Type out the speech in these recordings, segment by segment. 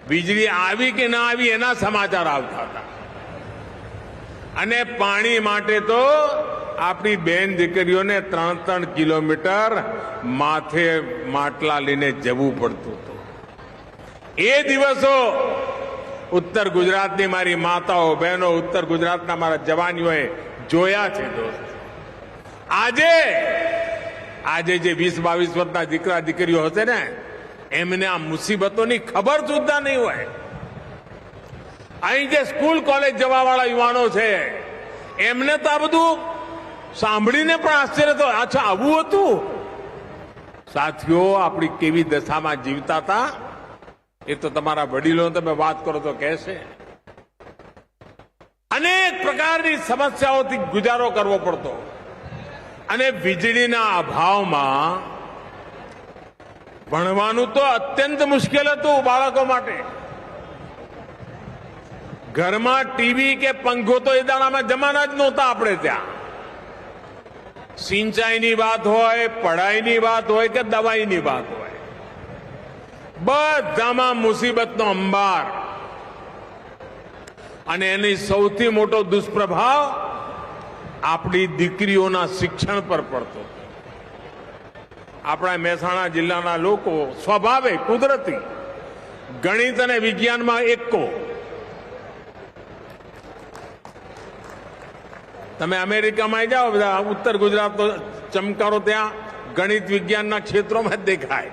વીજળી આવી કે ના આવી એના સમાચાર આવતા હતા. અને પાણી માટે તો આપણી બેન દીકરીઓને 3-3 કિલોમીટર માથે માટલા લઈને જવું પડતું હતું. એ દિવસો ઉત્તર ગુજરાતની મારી માતાઓ બહેનો, ઉત્તર ગુજરાતના મારા જવાનીઓએ જોયા છે દોસ્ત. આજે જે 20-22 વર્ષના દીકરા દીકરીઓ હશે ને, એમને આ મુસીબતોની ખબર સુદ્ધા નહીં હોય. અહીં જે સ્કૂલ કોલેજ જવાવાળા યુવાનો છે, એમને તો આ બધું સાંભળીને પણ આશ્ચર્ય તો, અચ્છા આવું હતું. સાથીઓ, આપણી કેવી દશામાં જીવતા હતા એ તો તમારા વડીલો તમે વાત કરો તો કહેશે. અનેક પ્રકારની સમસ્યાઓથી ગુજારો કરવો પડતો અને વીજળીના અભાવમાં ભણવાનું તો અત્યંત મુશ્કેલ હતું બાળકો માટે. ઘરમાં ટીવી કે પંખો તો એ દાડામાં જમાના જ નહોતા આપણે ત્યાં. સિંચાઈની વાત હોય, પઢાઈની વાત હોય કે દવાઈની વાત હોય, બધામાં મુસીબતનો અંબાર. અને એની સૌથી મોટો દુષ્પ્રભાવ આપણી દીકરીઓના શિક્ષણ પર પડતો. આપણા મહેસાણા જિલ્લાના લોકો સ્વભાવે કુદરતી ગણિત અને વિજ્ઞાનમાં એકો. તમે અમેરિકામાં જાઓ, બધા ઉત્તર ગુજરાતનો ચમકારો ત્યાં ગણિત વિજ્ઞાનના ક્ષેત્રોમાં જ દેખાય.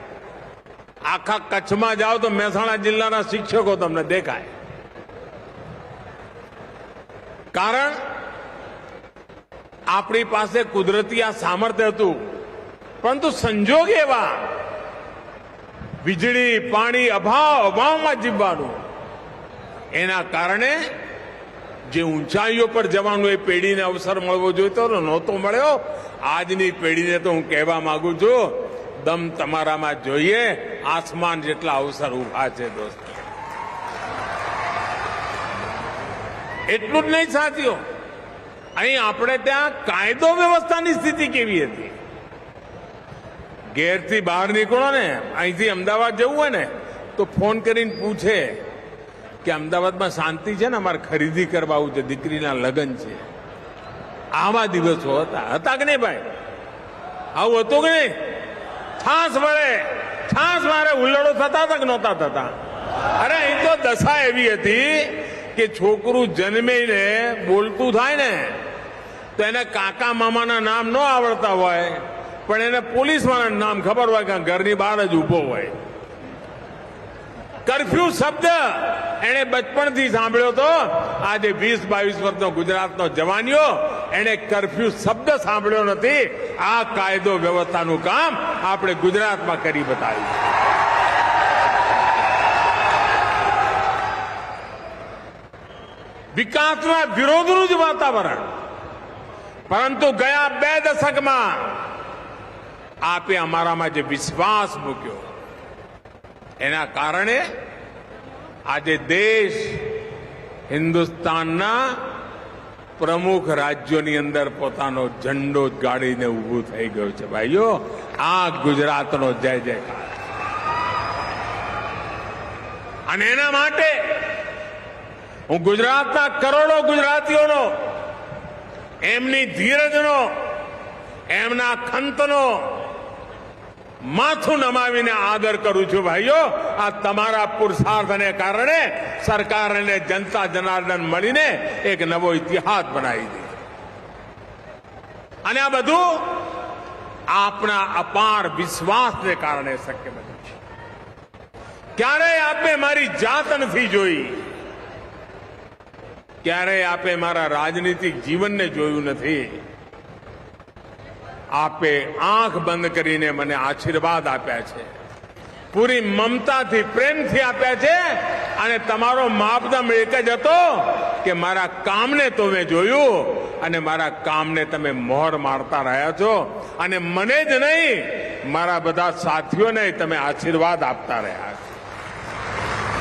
આખા કચ્છમાં જાઓ તો મહેસાણા જિલ્લાના શિક્ષકો તમને દેખાય. કારણ આપણી પાસે કુદરતી આ સામર્થ્ય હતું, પરંતુ સંજોગ એવા વીજળી પાણી અભાવમાં જીવવાનું, એના કારણે જે ઊંચાઈઓ પર જવાનું એ પેઢીને અવસર મળવો જોઈતો નહોતો મળ્યો. આજની પેઢીને તો હું કહેવા માંગુ છું, દમ તમારામાં જોઈએ, આસમાન જેટલા અવસર ઉભા છે દોસ્તો. એટલું જ નહીં સાથીઓ, અહીં આપણે ત્યાં કાયદો વ્યવસ્થાની સ્થિતિ કેવી હતી. ઘેરથી બહાર નીકળો ને, અહીંથી અમદાવાદ જવું હોય ને તો ફોન કરીને પૂછે કે અમદાવાદમાં શાંતિ છે ને, અમારે ખરીદી કરવા આવું છે, દીકરીના લગ્ન છે. આવા દિવસો હતા કે નહીં ભાઈ? આવું હતું કે નહીં? છાસ મારે ઉલ્લડો થતા હતા કે નહોતા થતા? અરે અહીં તો દશા એવી હતી કે છોકરું જન્મીને બોલતું થાય ને તો એને કાકા મામાના નામ ન આવડતા હોય, પણ એને પોલીસવાળાનું નામ ખબર હોય કે ઘરની બહાર જ ઉભો હોય. કર્ફ્યુ શબ્દ એને બચપણથી સાંભળ્યો તો. આજે 20-22 વર્ષનો ગુજરાતનો જવાનીઓ એને કર્ફ્યુ શબ્દ સાંભળ્યો નથી. આ કાયદો વ્યવસ્થાનું કામ આપણે ગુજરાતમાં કરી બતાવ્યું. વિકાસના વિરોધનું જ વાતાવરણ. પરંતુ ગયા 2 દશકમાં આપે અમારામાં જે વિશ્વાસ મૂક્યો, એના કારણે આજે દેશ હિન્દુસ્તાનના પ્રમુખ રાજ્યોની અંદર પોતાનો ઝંડો ગાડીને ઊભું થઈ ગયો છે. ભાઈઓ, આ ગુજરાતનો જય જયકાર. અને એના માટે હું ગુજરાતના કરોડો ગુજરાતીઓનો, એમની ધીરજનો, એમના ખંતનો માથું નમાવીને આદર કરું છું. ભાઈઓ, આ તમારા પુરુષાર્થને કારણે સરકાર અને જનતા જનાર્દન મળીને એક નવો ઇતિહાસ બનાવી દે. અને આ બધું આપણા અપાર વિશ્વાસને કારણે શક્ય બન્યું છે. ક્યારેય આપે મારી જાત નથી જોઈ, ક્યારેય આપે મારા રાજનીતિક જીવનને જોયું નથી. આપે આંખ બંધ કરીને મને આશીર્વાદ આપ્યા છે, પૂરી મમતાથી પ્રેમથી આપ્યા છે. અને તમારો માપદંડ એક જ હતો કે મારા કામને તમે જોયું અને મારા કામને તમે મોહર મારતા રહ્યા છો. અને મને જ નહીં, મારા બધા સાથીઓને તમે આશીર્વાદ આપતા રહ્યા છો.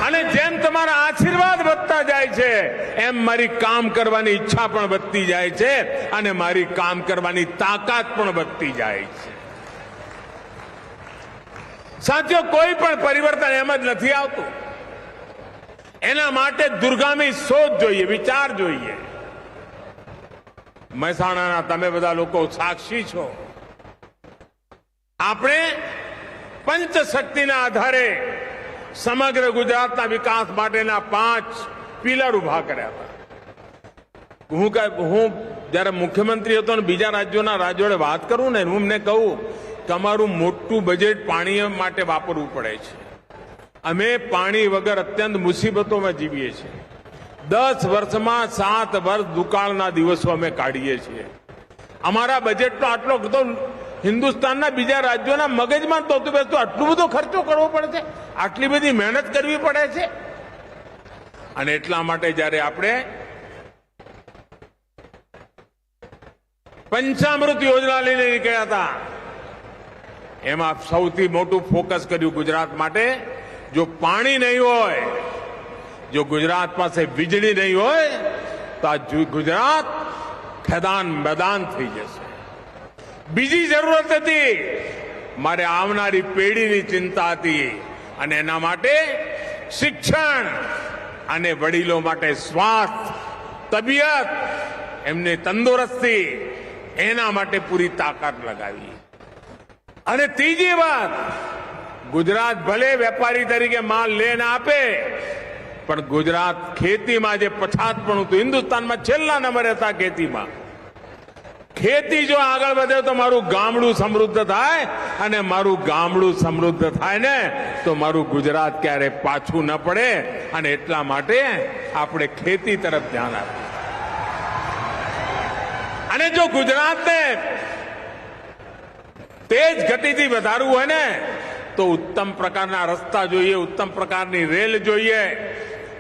અને જેમ તમારા આશીર્વાદ વધતા જાય છે, એમ મારી કામ કરવાની ઈચ્છા પણ વધતી જાય છે અને મારી કામ કરવાની તાકાત પણ વધતી જાય છે. સાથીઓ, કોઈ પણ પરિવર્તન એમ જ નથી આવતું. એના માટે દૂરગામી સોચ જોઈએ, વિચાર જોઈએ. મહેસાણાના તમે બધા લોકો સાક્ષી છો. આપણે પંચશક્તિના આધારે સમગ્ર ગુજરાતના વિકાસ માટેના 5 પિલર ઉભા કર્યા હતા. હું જયારે મુખ્યમંત્રી હતો ને બીજા રાજ્યોના જોડે વાત કરું ને, હું એમને કહું કે અમારું મોટું બજેટ પાણી માટે વાપરવું પડે છે. અમે પાણી વગર અત્યંત મુસીબતોમાં જીવીએ છીએ. 10 વર્ષમાં 7 વર્ષ દુકાળના દિવસો અમે કાઢીએ છીએ. અમારા બજેટનો આટલો બધો હિન્દુસ્તાનના બીજા રાજ્યોના મગજમાં તો બેસતો આટલું બધો ખર્ચો કરવો પડે છે, આટલી બધી મહેનત કરવી પડે છે. અને એટલા માટે જયારે આપણે પંચામૃત યોજના લઈને નીકળ્યા હતા, એમાં સૌથી મોટું ફોકસ કર્યું ગુજરાત માટે. જો પાણી નહીં હોય, જો ગુજરાત પાસે વીજળી નહીં હોય તો આ ગુજરાત ખેદાન મેદાન થઈ જશે. બીજી જરૂરત હતી, મારે આવનારી પેઢીની ચિંતા હતી, અને એના માટે શિક્ષણ અને વડીલો માટે સ્વાસ્થ્ય, તબિયત, એમની તંદુરસ્તી, એના માટે પૂરી તાકાત લગાવી. અને ત્રીજી વાત, ગુજરાત ભલે વેપારી તરીકે માલ લઈને આપે, પણ ગુજરાત ખેતીમાં જે પછાતપણું હતું, હિન્દુસ્તાનમાં છેલ્લા નંબરે હતા ખેતીમાં. ખેતી જો આગળ વધે તો મારું ગામડું સમૃદ્ધ થાય, અને મારું ગામડું સમૃદ્ધ થાય ને તો મારું ગુજરાત ક્યારે પાછું ન પડે. અને એટલા માટે આપણે ખેતી તરફ ધ્યાન આપીએ. અને જો ગુજરાતને તેજ ગતિથી વધારવું હોય ને તો ઉત્તમ પ્રકારના રસ્તા જોઈએ, ઉત્તમ પ્રકારની રેલ જોઈએ,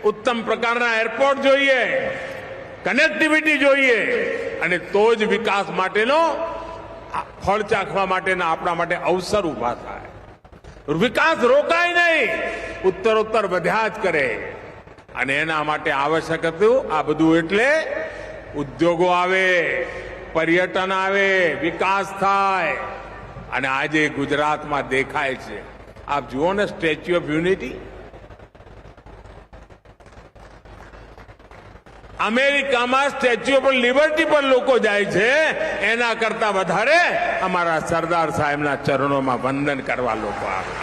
ઉત્તમ પ્રકારના એરપોર્ટ જોઈએ, કનેક્ટિવિટી જોઈએ. અને તો જ વિકાસ માટેનો ફળ ચાખવા માટેના આપણા માટે અવસર ઉભા થાય. વિકાસ રોકાય નહીં, ઉત્તરોત્તર વધ્યા જ કરે. અને એના માટે આવશ્યક હતું આ બધું. એટલે ઉદ્યોગો આવે, પર્યટન આવે, વિકાસ થાય. અને આજે ગુજરાતમાં દેખાય છે. આપ જુઓ ને, સ્ટેચ્યુ ઓફ યુનિટી અમેરિકામાં સ્ટેચ્યુ ઓફ લિબર્ટી પર લોકો જાય છે, એના કરતા વધારે અમારા સરદાર સાહેબના ચરણોમાં વંદન કરવા લોકો આવે.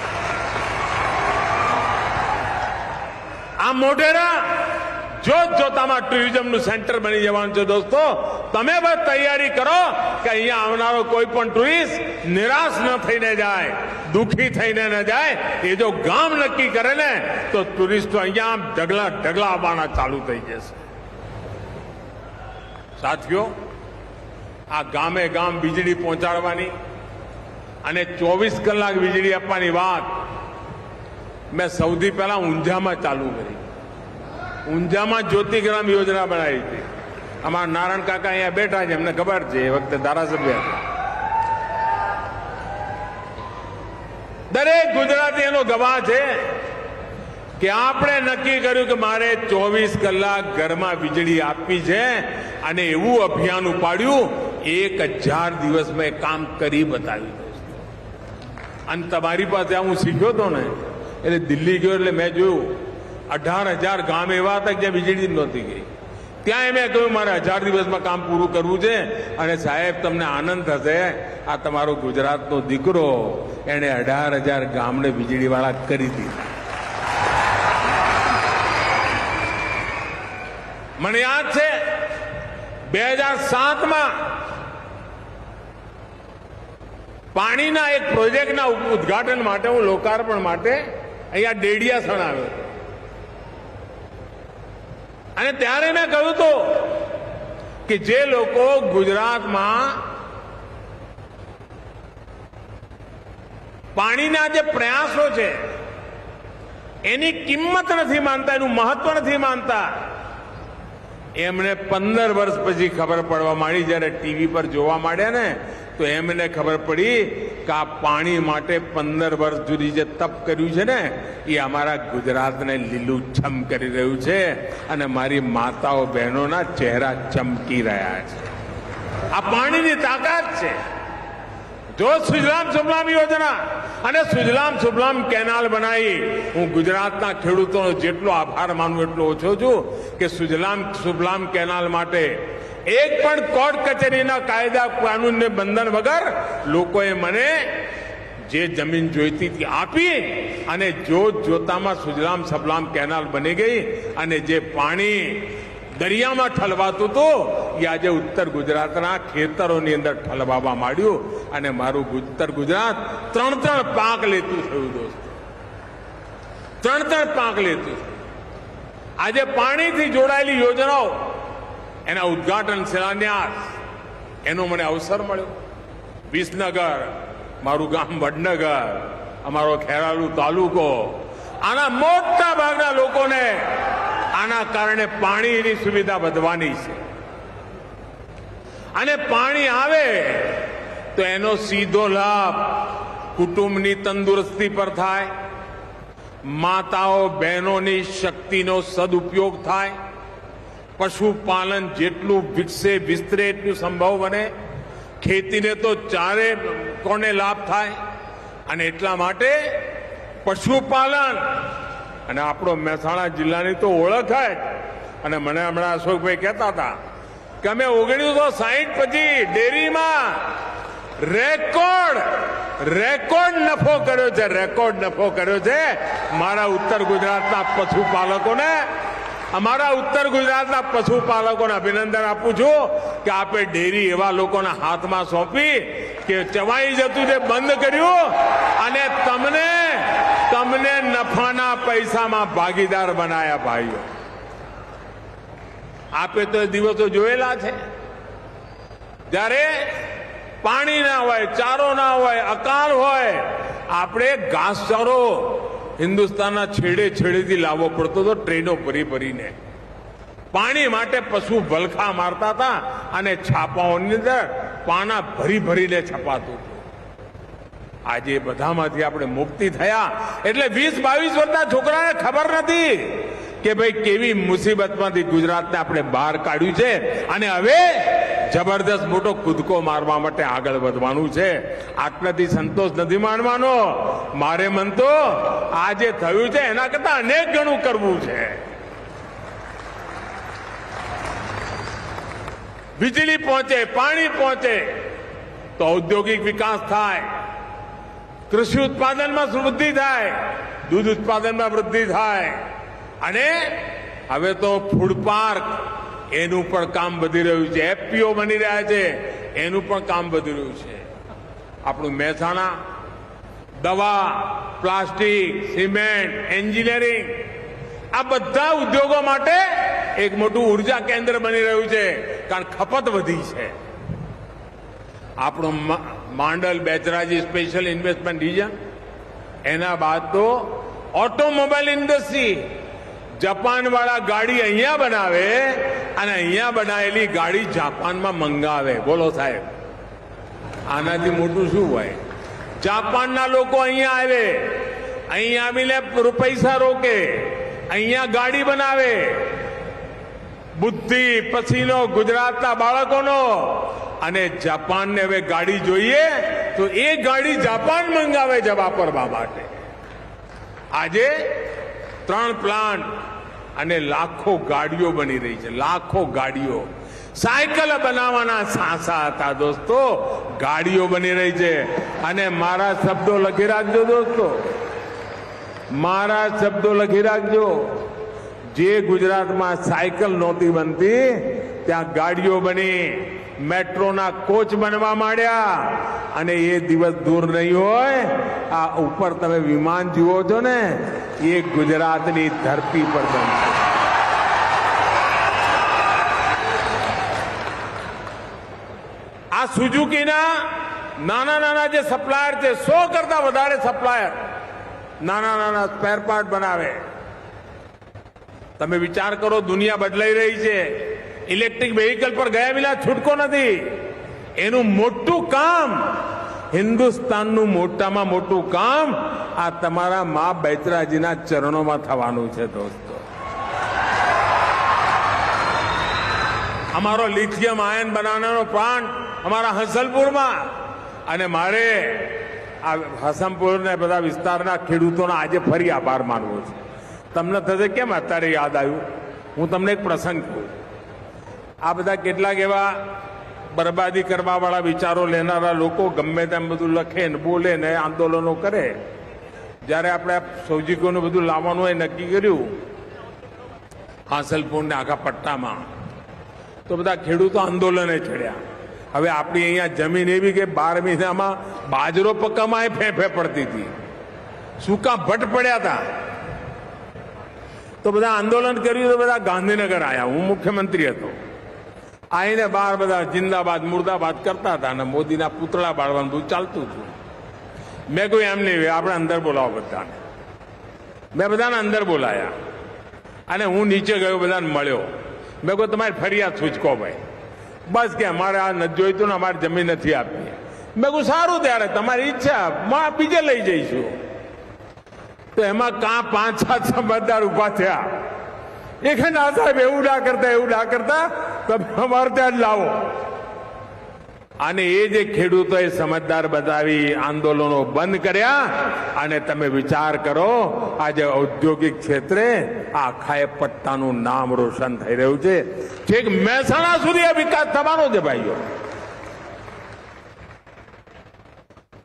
આ મોઢેરા જોતામાં ટુરિઝમનું સેન્ટર બની જવાનું છે. દોસ્તો, તમે બસ તૈયારી કરો કે અહીંયા આવનારો કોઈ પણ ટુરિસ્ટ નિરાશ ન થઈને જાય, દુઃખી થઈને ન જાય. એ જો ગામ નક્કી કરે ને તો ટુરિસ્ટો અહીંયા ઢગલા આવવાના ચાલુ થઈ જશે. સાથીઓ, આ ગામે ગામ વીજળી પહોંચાડવાની અને 24 કલાક વીજળી આપવાની વાત મેં સૌથી પહેલા ઊંઝામાં ચાલુ કરી. ઊંઝામાં જ્યોતિગ્રામ યોજના બનાવી હતી. અમારા નારાયણ કાકા અહીંયા બેઠા છે, એમને ખબર છે, એ વખતે ધારાસભ્ય હતા. દરેક ગુજરાતી એનો ગવાહ છે કે આપણે નક્કી કર્યું કે મારે 24 કલાક ઘરમાં વીજળી આપવી છે, અને એવું અભિયાન ઉપાડ્યું. 1000 દિવસમાં કામ કરી બતાવ્યું. અને તમારી પાસે હું શીખ્યો હતો ને, એટલે દિલ્હી ગયો એટલે મેં જોયું 18,000 ગામ એવા હતા જ્યાં વીજળી નહોતી ગઈ. ત્યાં મેં કહ્યું મારે 1000 દિવસમાં કામ પૂરું કરવું છે. અને સાહેબ, તમને આનંદ થશે, આ તમારો ગુજરાતનો દીકરો, એને 18,000 ગામને વીજળીવાળા કરી દીધા. મને યાદ છે 2007માં પાણીના એક પ્રોજેક્ટના ઉદ્ઘાટન માટે, હું લોકાર્પણ માટે અહીંયા ડેડિયાસણ આવ્યો હતો. અને ત્યારે મેં કહ્યું હતું કે જે લોકો ગુજરાતમાં પાણીના જે પ્રયાસો છે એની કિંમત નથી માનતા, એનું મહત્વ નથી માનતા, એમને 15 વર્ષ પછી ખબર પડવા માંડી. જ્યારે ટીવી પર જોવા માંડ્યા ને તો એમને ખબર પડી કે આ પાણી માટે 15 વર્ષ સુધી જે તપ કર્યું છે ને, એ અમારા ગુજરાતને લીલુંછમ કરી રહ્યું છે. અને મારી માતાઓ બહેનોના ચહેરા ચમકી રહ્યા છે. આ પાણીની તાકાત છે. જો સુજલામ સુફલામ યોજના અને સુજલામ સુફલામ કેનાલ બનાવી. હું ગુજરાતના ખેડૂતોનો જેટલો આભાર માનું એટલો ઓછો છું કે સુજલામ સુફલામ કેનાલ માટે એક પણ કોર્ટ કચેરીના કાયદા કાનૂનને બંધન વગર લોકોએ મને જે જમીન જોઈતી હતી આપી અને જોતામાં સુજલામ સફલામ કેનાલ બની ગઈ અને જે પાણી દરિયામાં ઠલવાતું હતું એ આજે ઉત્તર ગુજરાતના ખેતરોની અંદર ઠલવાવા માંડ્યું અને મારું ઉત્તર ગુજરાત 3 પાક લેતું થયું દોસ્તો. 3 પાક લેતું. આજે પાણીથી જોડાયેલી યોજનાઓ એના ઉદ્ઘાટન શિલાન્યાસ એનો મને અવસર મળ્યો. વિસનગર, મારું ગામ વડનગર, અમારો ખેરાલુ તાલુકો, આના મોટા ભાગના લોકોને આના કારણે પાણીની સુવિધા વધવાની છે. અને પાણી આવે તો એનો સીધો લાભ કુટુંબની તંદુરસ્તી પર થાય, માતાઓ બહેનોની શક્તિનો સદુપયોગ થાય, પશુપાલન જેટલું વિકસે વિસ્તરે એટલું સંભવ બને, ખેતીને તો ચારે કોને લાભ થાય. અને એટલા માટે પશુપાલન અને આપણો મહેસાણા જિલ્લાની તો ઓળખ જ. અને મને હમણાં અશોકભાઈ કહેતા હતા કે અમે 1960 પછી ડેરીમાં રેકોર્ડ નફો કર્યો છે. રેકોર્ડ નફો કર્યો છે. મારા ઉત્તર ગુજરાતના પશુપાલકોને, અમારા ઉત્તર ગુજરાતના પશુપાલકોને અભિનંદન આપું છું કે આપે ડેરી એવા લોકોના હાથમાં સોંપી કે ચવાઈ જતું તે બંધ કર્યું અને તમને નફાના પૈસામાં ભાગીદાર બનાયા. ભાઈઓ, આપે તો એ દિવસો જોયેલા છે જ્યારે પાણી ના હોય, ચારો ના હોય, અકાળ હોય, આપણે ઘાસચારો હિન્દુસ્તાનના છેડેથી લાવવો પડતો હતો ટ્રેનો ભરીને. પાણી માટે પશુ વલખા મારતા હતા અને છાપાઓની અંદર પાના ભરીને છપાતું હતું. આજે બધામાંથી આપણે મુક્તિ થયા એટલે 20-22 વર્ષના છોકરાને ખબર નથી કે ભાઈ કેવી મુસીબતમાંથી ગુજરાતને આપણે બહાર કાઢ્યું છે અને હવે જબરદસ્ત મોટો કૂદકો મારવા માટે આગળ વધવાનું છે. આટલાથી સંતોષ નથી માનવાનો. મારે મન તો આ જે થયું છે એના કરતા અનેક ગણું કરવું છે. વીજળી પહોંચે, પાણી પહોંચે તો ઔદ્યોગિક વિકાસ થાય, કૃષિ ઉત્પાદનમાં વૃદ્ધિ થાય, દૂધ ઉત્પાદનમાં વૃદ્ધિ થાય અને હવે તો ફૂડ પાર્ક એનું પણ કામ વધી રહ્યું છે. એફપીઓ બની રહ્યા છે, એનું પણ કામ વધી રહ્યું છે. આપણું મહેસાણા દવા, પ્લાસ્ટિક, સિમેન્ટ, એન્જિનિયરિંગ આ બધા ઉદ્યોગો માટે એક મોટું ઉર્જા કેન્દ્ર બની રહ્યું છે કારણ ખપત વધી છે. આપણું Mandal Becharaji special investment region, એના બાદ તો ઓટોમોબાઈલ ઇન્ડસ્ટ્રી. જાપાન વાળા ગાડી અહીંયા બનાવે અને અહીંયા બનાવેલી ગાડી જાપાનમાં મંગાવે. બોલો સાહેબ, આનાથી મોટું શું હોય? જાપાનના લોકો અહીંયા આવે, અહીંયા આવીને પૈસા રોકે, અહીંયા ગાડી બનાવે. બુદ્ધિ પછીનો ગુજરાતના બાળકોનો. અને જાપાનને હવે ગાડી જોઈએ તો એ ગાડી જાપાન મંગાવે છે વાપરવા માટે. આજે 3 પ્લાન્ટ અને લાખો ગાડીઓ બની રહી છે. લાખો ગાડીઓ. સાયકલ બનાવવાના સાંસા હતા દોસ્તો, ગાડીઓ બની રહી છે. અને મારા શબ્દો લખી રાખજો દોસ્તો, મારા શબ્દો લખી રાખજો. જે ગુજરાતમાં સાયકલ નહોતી બનતી ત્યાં ગાડીઓ બની, મેટ્રોના કોચ બનવા માંડ્યા અને એ દિવસ દૂર નહીં હોય. આ ઉપર તમે વિમાન જુઓ છો ને, એ ગુજરાતની ધરતી પર બનશે. આ સુઝુકીના નાના જે સપ્લાયર છે, 100 કરતા વધારે સપ્લાયર નાના સ્પેર પાર્ટ બનાવે. તમે વિચાર કરો, દુનિયા બદલાઈ રહી છે. ઇલેક્ટ્રિક વ્હીકલ પર ગયા વિના છૂટકો નથી. એનું મોટું કામ, હિન્દુસ્તાનનું મોટામાં મોટું કામ આ તમારા મા બૈતરાજીના ચરણોમાં થવાનું છે દોસ્તો. અમારો લિથિયમ આયન બનાવવાનો પ્લાન્ટ અમારા હસલપુરમાં, અને મારે આ હસમપુર ને બધા વિસ્તારના ખેડૂતોનો આજે ફરી આભાર માનવો છે. તમને થશે કેમ અત્યારે યાદ આવ્યું? હું તમને એક પ્રસંગ કહું. આ બધા કેટલાક એવા બરબાદી કરવાવાળા વિચારો લેનારા લોકો ગમે તેમ બધું લખે ને બોલે ને આંદોલનો કરે. જ્યારે આપણે સૌજીકોનું બધું લાવવાનું એ નક્કી કર્યું હાંસલપુર ને આખા પટ્ટામાં, તો બધા ખેડૂતો આંદોલને ચડ્યા. હવે આપણી અહીંયા જમીન એવી કે 12 મહિનામાં બાજરો પક્કામાં ફેંફે પડતી હતી, સૂકા ભટ્ટ પડ્યા હતા. તો બધા આંદોલન કર્યું તો બધા ગાંધીનગર આવ્યા. હું મુખ્યમંત્રી હતો. આવીને બહાર બધા જિંદાબાદ મુર્દાબાદ કરતા હતા અને મોદીના પૂતળા બાળવાનું બધું ચાલતું હતું. મેં કોઈ એમ નહીં, આપણે અંદર બોલાવો બધાને. મેં બધાને અંદર બોલાયા અને હું નીચે ગયો, બધાને મળ્યો. મેં કહ્યું તમારી ફરિયાદ સૂચકો ભાઈ. બસ કે અમારે આ નથી જોઈતું ને અમારે જમીન નથી આપી. મેં કહું સારું, ત્યારે તમારી ઈચ્છા, બીજે લઈ જઈશું. તો એમાં કાં 5-7 સમજદાર ઉભા થયા. એ કે ના સાહેબ એવું ના કરતા, એવું ના કરતા, તમે અમારે ત્યાં જ લાવો. અને એ જે ખેડૂતોએ સમજદાર બતાવી આંદોલનો બંધ કર્યા. અને તમે વિચાર કરો, આજે ઔદ્યોગિક ક્ષેત્રે આખા પટ્ટાનું નામ રોશન થઈ રહ્યું છે. છેક મહેસાણા સુધી આ વિકાસ થવાનો છે ભાઈઓ.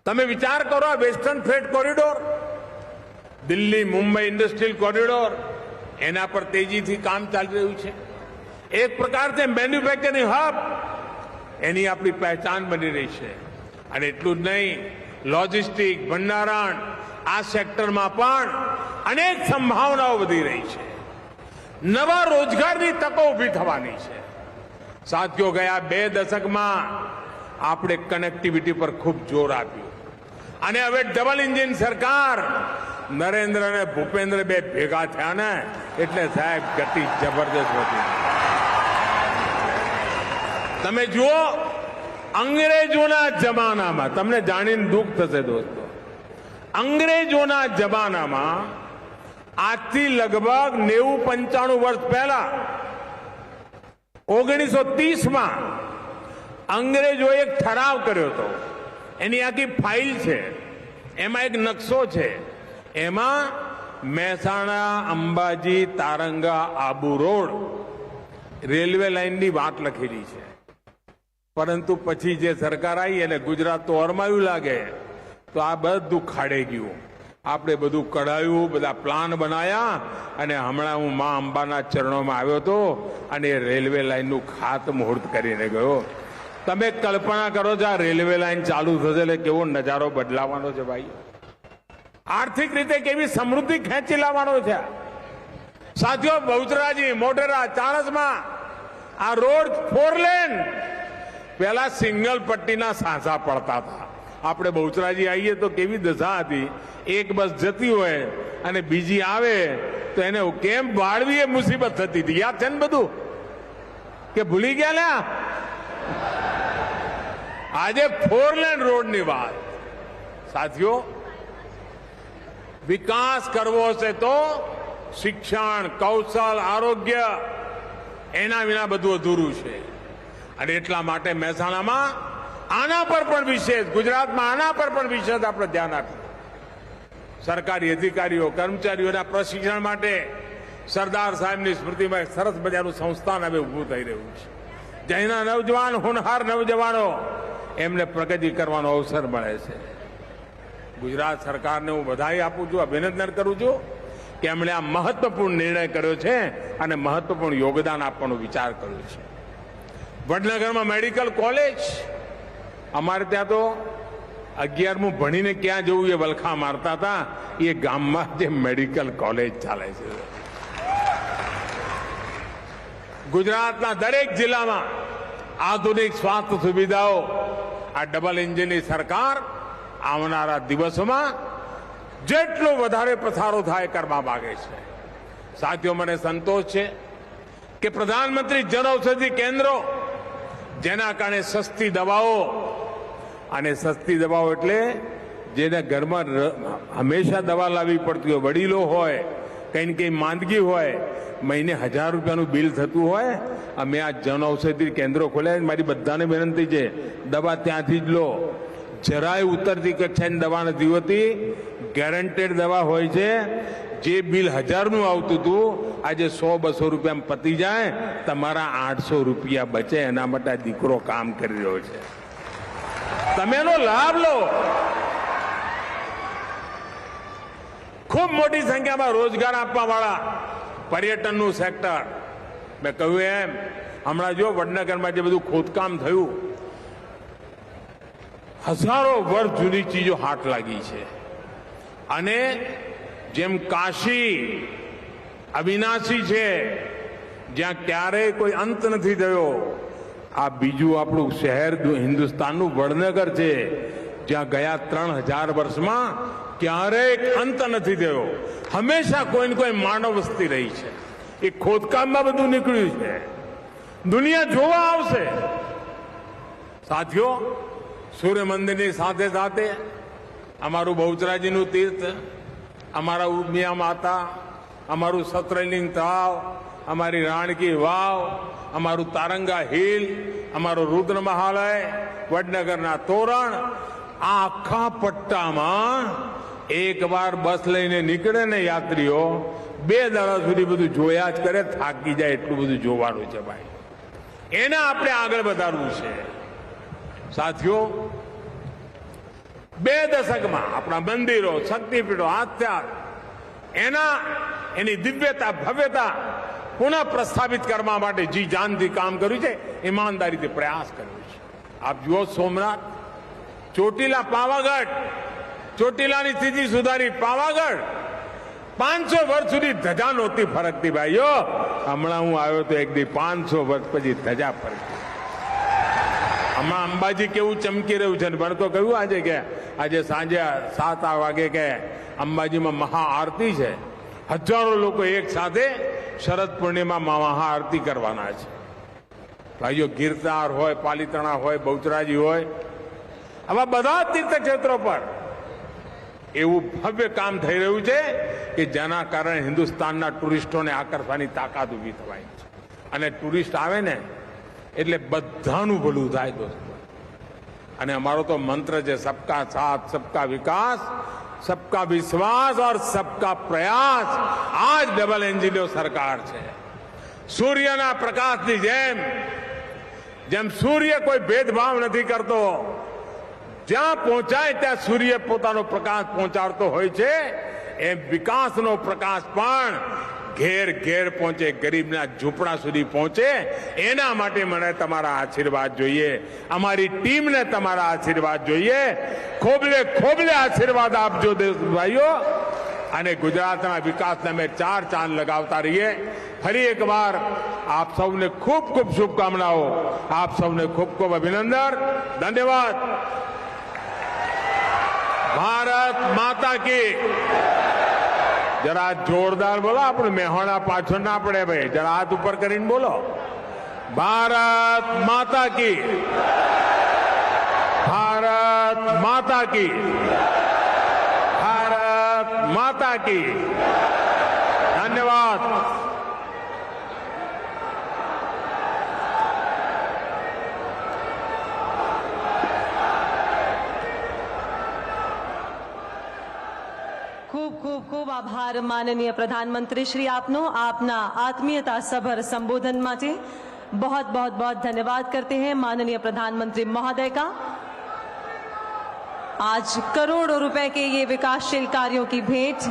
તમે વિચાર કરો, આ western freight corridor, Delhi Mumbai industrial corridor, એના પર તેજીથી કામ ચાલી રહ્યું છે. એક પ્રકારથી મેન્યુફેક્ચરિંગ હબ એની આપણી પહેચાન બની રહી છે. અને એટલું જ નહીં, લોજિસ્ટિક, ભંડારણ, આ સેક્ટરમાં પણ અનેક સંભાવનાઓ વધી રહી છે. નવા રોજગારની તકો ઊભી થવાની છે. સાથીઓ, ગયા 2 દશકમાં આપણે કનેક્ટિવિટી પર ખૂબ જોર આપ્યું. અને હવે ડબલ એન્જિન સરકાર, નરેન્દ્ર અને ભૂપેન્દ્ર બે ભેગા થયા ને એટલે સાહેબ ગતિ જબરદસ્ત હતી. તમે જુઓ, અંગ્રેજોના જમાનામાં, તમને જાણીને દુઃખ થશે દોસ્તો, અંગ્રેજોના જમાનામાં આજથી લગભગ 90-95 વર્ષ પહેલા 1930માં અંગ્રેજોએ એક ઠરાવ કર્યો હતો. એની આખી ફાઇલ છે, એમાં એક નકશો છે. એમાં મહેસાણા, અંબાજી, તારંગા, આબુ રોડ રેલવે લાઇનની વાત લખેલી છે. પરંતુ પછી જે સરકાર આવી અને ગુજરાત તો અરમાયું લાગે, તો આ બધું ખાડે ગયું. આપણે બધું કઢાયું, બધા પ્લાન બનાયા અને હમણાં હું મા અંબાના ચરણોમાં આવ્યો હતો અને એ રેલવે લાઇનનું ખાતમુહૂર્ત કરીને ગયો. તમે કલ્પના કરો છો આ રેલવે લાઇન ચાલુ થશે એટલે કેવો નજારો બદલાવાનો છે ભાઈ. આર્થિક રીતે કેવી સમૃદ્ધિ ખેંચી લાવવાનો છે. સાથીઓ, બહુચરાજી, મોઢેરા, ચાણસમાં આ રોડ 4 લેન પહેલા સિંગલ પટ્ટીના સાંસા પડતા હતા. આપણે બહુચરાજી આવીએ તો કેવી દશા હતી. એક બસ જતી હોય અને બીજી આવે તો એને કેમ વાળવી એ મુસીબત થતી હતી. યાદ છે ને બધું કે ભૂલી ગયા લ્યા? આજે 4 લેન રોડની વાત. સાથીઓ, વિકાસ કરવો છે તો શિક્ષણ, કૌશલ, આરોગ્ય, એના વિના બધું અધૂરું છે. અને એટલા માટે મહેસાણામાં આના પર પણ વિશેષ, ગુજરાતમાં આના પર પણ વિશેષ આપણે ધ્યાન આપ્યું. સરકારી અધિકારીઓ, કર્મચારીઓના પ્રશિક્ષણ માટે સરદાર સાહેબની સ્મૃતિમાં એક સરસ મજાનું સંસ્થાન હવે ઊભું થઈ રહ્યું છે. જેના નવજવાન, હોનહાર નવજવાનો, એમને પ્રગતિ કરવાનો અવસર મળે છે. ગુજરાત સરકારને હું બધાઈ આપું છું, અભિનંદન કરું છું કે એમણે આ મહત્વપૂર્ણ નિર્ણય કર્યો છે અને મહત્વપૂર્ણ યોગદાન આપવાનો વિચાર કર્યો છે. વડનગરમાં મેડિકલ કોલેજ, અમારે ત્યાં તો 11મું ભણીને ક્યાં જવું એ વલખા મારતા હતા. એ ગામમાં જે મેડિકલ કોલેજ ચાલે છે. ગુજરાતના દરેક જિલ્લામાં આધુનિક સ્વાસ્થ્ય સુવિધાઓ આ ડબલ એન્જિનની સરકાર આવનારા દિવસોમાં જેટલો વધારે પસારો થાય કરવા માંગે છે. સાથીઓ, મને સંતોષ છે કે પ્રધાનમંત્રી જન ઔષધિ કેન્દ્રો, જેના કારણે સસ્તી દવાઓ, અને સસ્તી દવાઓ એટલે જેને ઘરમાં હંમેશા દવા લાવવી પડતી હોય, વડીલો હોય, કંઈ ને કંઈ માંદગી હોય, મહિને 1000 રૂપિયાનું બિલ થતું હોય, અમે આ જન ઔષધિ કેન્દ્રો ખોલ્યા. મારી બધાને વિનંતી છે, દવા ત્યાંથી જ લો. જરાય ઉતરતી કક્ષાની દવા નથી હોતી, ગેરંટેડ દવા હોય છે. જે બિલ 1000નું આવતું હતું આજે 100-200 રૂપિયામાં પતી જાય, તમારા 800 રૂપિયા બચે. એના માટે આ દીકરો કામ કરી રહ્યો છે. તમે એનો લાભ લો. ખૂબ મોટી સંખ્યામાં રોજગાર આપવા વાળા પર્યટનનું સેક્ટર. મેં કહ્યું એમ, હમણાં જો વડનગરમાં જે બધું ખોદકામ થયું, હજારો વર્ષ જૂની ચીજો હાથ લાગી છે. અને જેમ કાશી અવિનાશી છે, જ્યાં ક્યારેય કોઈ અંત નથી થયો, આ બીજું આપણું શહેર હિન્દુસ્તાનનું વડનગર છે, જ્યાં ગયા 3000 વર્ષમાં ક્યારેય અંત નથી થયો. હંમેશા કોઈને કોઈ માનવ વસ્તી રહી છે. એ ખોદકામમાં બધું નીકળ્યું છે. દુનિયા જોવા આવશે. સાથીઓ, સૂર્ય મંદિરની સાથે સાથે અમારું બહુચરાજીનું તીર્થ, અમારા ઉમિયા માતા, અમારું સત્રલિંગ તળાવ, અમારી રાણકી વાવ, અમારું તારંગા હિલ, અમારું રુદ્ર મહાલય, વડનગરના તોરણ, આ આખા પટ્ટામાં એકવાર બસ લઈને નીકળે ને યાત્રીઓ, 2 દાડા સુધી બધું જોયા જ કરે, થાકી જાય એટલું બધું જોવાનું છે ભાઈ. એને આપણે આગળ વધારવું છે. સાથીઓ, 2 દશકમાં આપણા મંદિરો, શક્તિપીઠો, આસ્થા, એની દિવ્યતા, ભવ્યતા પુનઃ પ્રસ્થાપિત કરવા માટે જી જાનથી કામ કર્યું છે, ઈમાનદારીથી પ્રયાસ કર્યો છે. આપ જુઓ, સોમનાથ, ચોટીલા, પાવાગઢ, ચોટીલાની સ્થિતિ સુધારી. પાવાગઢ 500 વર્ષ સુધી ધજા નહોતી ફરકતી ભાઈઓ. હમણાં હું આવ્યો તો એક દી 500 વર્ષ પછી ધજા ફરકતી. હમણાં અંબાજી કેવું ચમકી રહ્યું છે. મને તો કહ્યું આજે કે આજે સાંજે 7 વાગે કે અંબાજીમાં મહાઆરતી છે. હજારો લોકો એક સાથે શરદ પૂર્ણિમામાં મહાઆરતી કરવાના છે. ભાઈઓ, ગિરનાર હોય, પાલીતાણા હોય, બહુચરાજી હોય, આવા બધા તીર્થક્ષેત્રો પર એવું ભવ્ય કામ થઈ રહ્યું છે કે જેના કારણે હિન્દુસ્તાનના ટુરિસ્ટોને આકર્ષવાની તાકાત ઊભી થવાય છે. અને ટુરિસ્ટ આવે ને એટલે બધાનું ભલું થાય દોસ્તો. અને અમારો તો મંત્ર છે, સબકા સાથ, સબકા વિકાસ, સબકા વિશ્વાસ और सबका प्रयास. આ જ ડબલ એન્જિનનો સરકાર છે. સૂર્યના પ્રકાશની જેમ સૂર્ય કોઈ ભેદભાવ નથી કરતો. જ્યાં પહોંચાય ત્યાં સૂર્ય પોતાનો પ્રકાશ પહોંચાડતો હોય છે. એમ વિકાસનો પ્રકાશ પણ ઘેર ઘેર પહોંચે, ગરીબના ઝૂંપડા સુધી પહોંચે. એના માટે મને તમારા આશીર્વાદ જોઈએ. અમારી ટીમને તમારા આશીર્વાદ જોઈએ. ખોબલે ખોબલે આશીર્વાદ આપજો દેશભાઈઓ. અને ગુજરાતના વિકાસને અમે 4 ચાંદ લગાવતા રહીએ. ફરી એકવાર આપ સૌને ખૂબ ખૂબ શુભકામનાઓ. આપ સૌને ખૂબ ખૂબ અભિનંદન. ધન્યવાદ. ભારત માતા કી. જરા જોરદાર બોલો. આપણે મેહોણા પાછળ ના પડે ભાઈ. જરા હાથ ઉપર કરીને બોલો. ભારત માતા કી. ભારત માતા કી. ભારત માતા કી. ધન્યવાદ. ખૂબ આભાર માનનીય પ્રધાનમંત્રી શ્રી આપનો આપના आत्मीयता सभर संबोधन માટે बहुत बहुत बहुत धन्यवाद करते हैं माननीय प्रधानमंत्री महोदय का। आज करोड़ों रुपए के ये विकासशील कार्यों की भेंट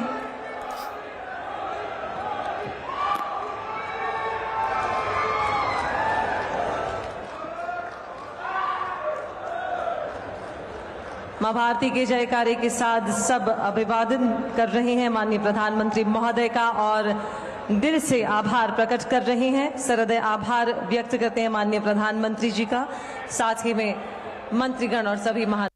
मां भारती के जयकारे के साथ सब अभिवादन कर रहे हैं माननीय प्रधानमंत्री महोदय का और दिल से आभार प्रकट कर रहे हैं। सहृदय आभार व्यक्त करते हैं माननीय प्रधानमंत्री जी का। साथ ही में मंत्रीगण और सभी महा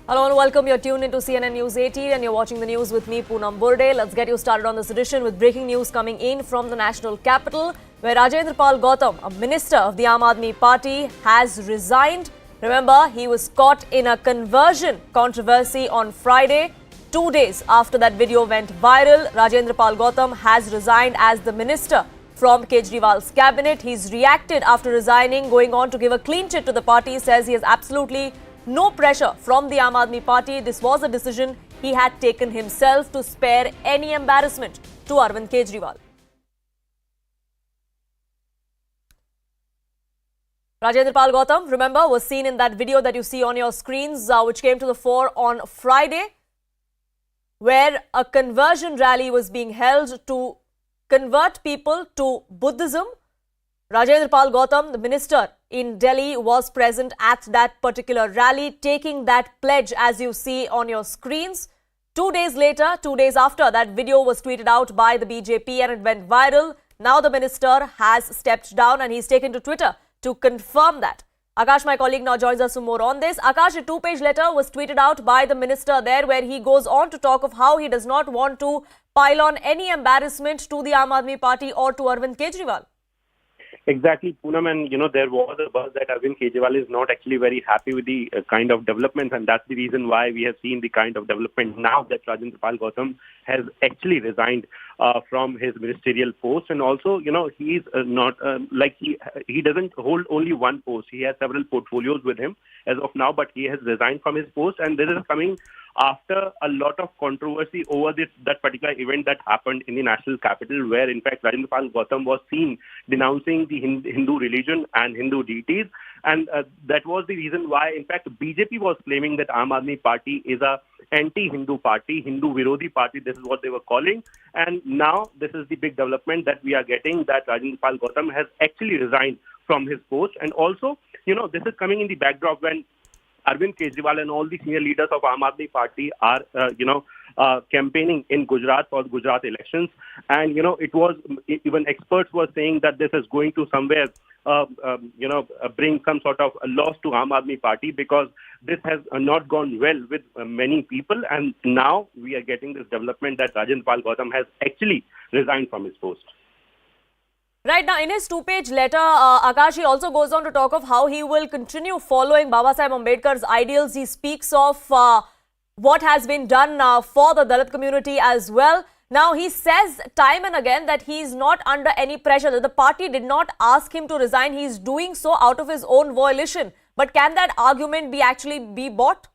Hello and welcome. You're tuned into CNN News 18 and you're watching the news with me, Poonam Burde. Let's get you started on this edition with breaking news coming in from the national capital, where Rajendra Pal Gautam, a minister of the Aam Aadmi Party, has resigned. Remember, he was caught in a conversion controversy on Friday. 2 days after that video went viral, Rajendra Pal Gautam has resigned as the minister from Kejriwal's cabinet. He's reacted after resigning, going on to give a clean chit to the party, says he has absolutely no pressure from the Aam Aadmi Party. This was a decision he had taken himself to spare any embarrassment to Arvind Kejriwal. Rajendra Pal Gautam, remember, was seen in that video that you see on your screens, which came to the fore on Friday, where a conversion rally was being held to convert people to Buddhism. Rajendra Pal Gautam, the minister in Delhi, was present at that particular rally, taking that pledge as you see on your screens. 2 days later, 2 days after, that video was tweeted out by the BJP and it went viral. Now the minister has stepped down and he's taken to Twitter to confirm that. Akash, my colleague, now joins us for more on this. Akash, a 2-page letter was tweeted out by the minister there where he goes on to talk of how he does not want to pile on any embarrassment to the Aam Aadmi Party or to Arvind Kejriwal. Exactly, Poonam, and there was a buzz that Arvind Kejriwal is not actually very happy with the kind of developments, and that's the reason why we have seen the kind of development now that Rajendra Pal Gautam has actually resigned from his ministerial post, and also, he's not he doesn't hold only one post. He has several portfolios with him as of now, but he has resigned from his post, and this is coming after a lot of controversy over that particular event that happened in the national capital, where in fact Rajendra Pal Gautam was seen denouncing the Hindu religion and Hindu deities, and that was the reason why in fact BJP was claiming that Aam Aadmi Party is a anti-Hindu party, Hindu Virodi party. This is what they were calling, and now this is the big development that we are getting, that Rajendra Pal Gautam has actually resigned from his post, and also this is coming in the backdrop when Arvind Kejriwal and all the senior leaders of Aam Aadmi Party are, campaigning in Gujarat for Gujarat elections. And, it was, even experts were saying that this is going to somewhere, bring some sort of a loss to Aam Aadmi Party, because this has not gone well with many people. And now we are getting this development that Rajendra Pal Gautam has actually resigned from his post. Right, now in his 2-page letter, Akash, he also goes on to talk of how he will continue following Babasaheb Ambedkar's ideals. He speaks of what has been done for the Dalit community as well. Now he says time and again that he is not under any pressure, that the party did not ask him to resign. He is doing so out of his own volition. But can that argument actually be bought?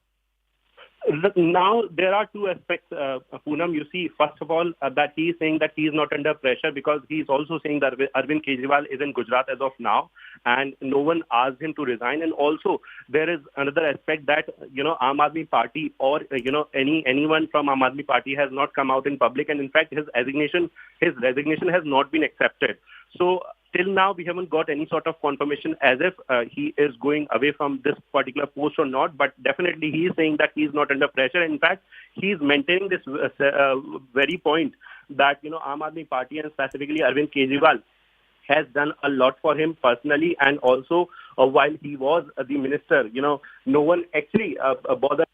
Now, there are two aspects, Poonam. You see, first of all, that he is saying that he is not under pressure, because he is also saying that Arvind Kejriwal is in Gujarat as of now and no one asked him to resign. And also, there is another aspect that, Aam Aadmi Party or, anyone from Aam Aadmi Party has not come out in public. And in fact, his resignation has not been accepted. So, till now, we haven't got any sort of confirmation as if he is going away from this particular post or not. But definitely, he is saying that he is not under pressure. In fact, he is maintaining this very point that, Aam Aadmi Party and specifically Arvind Kejriwal has done a lot for him personally. And also, while he was the minister, no one actually bothered.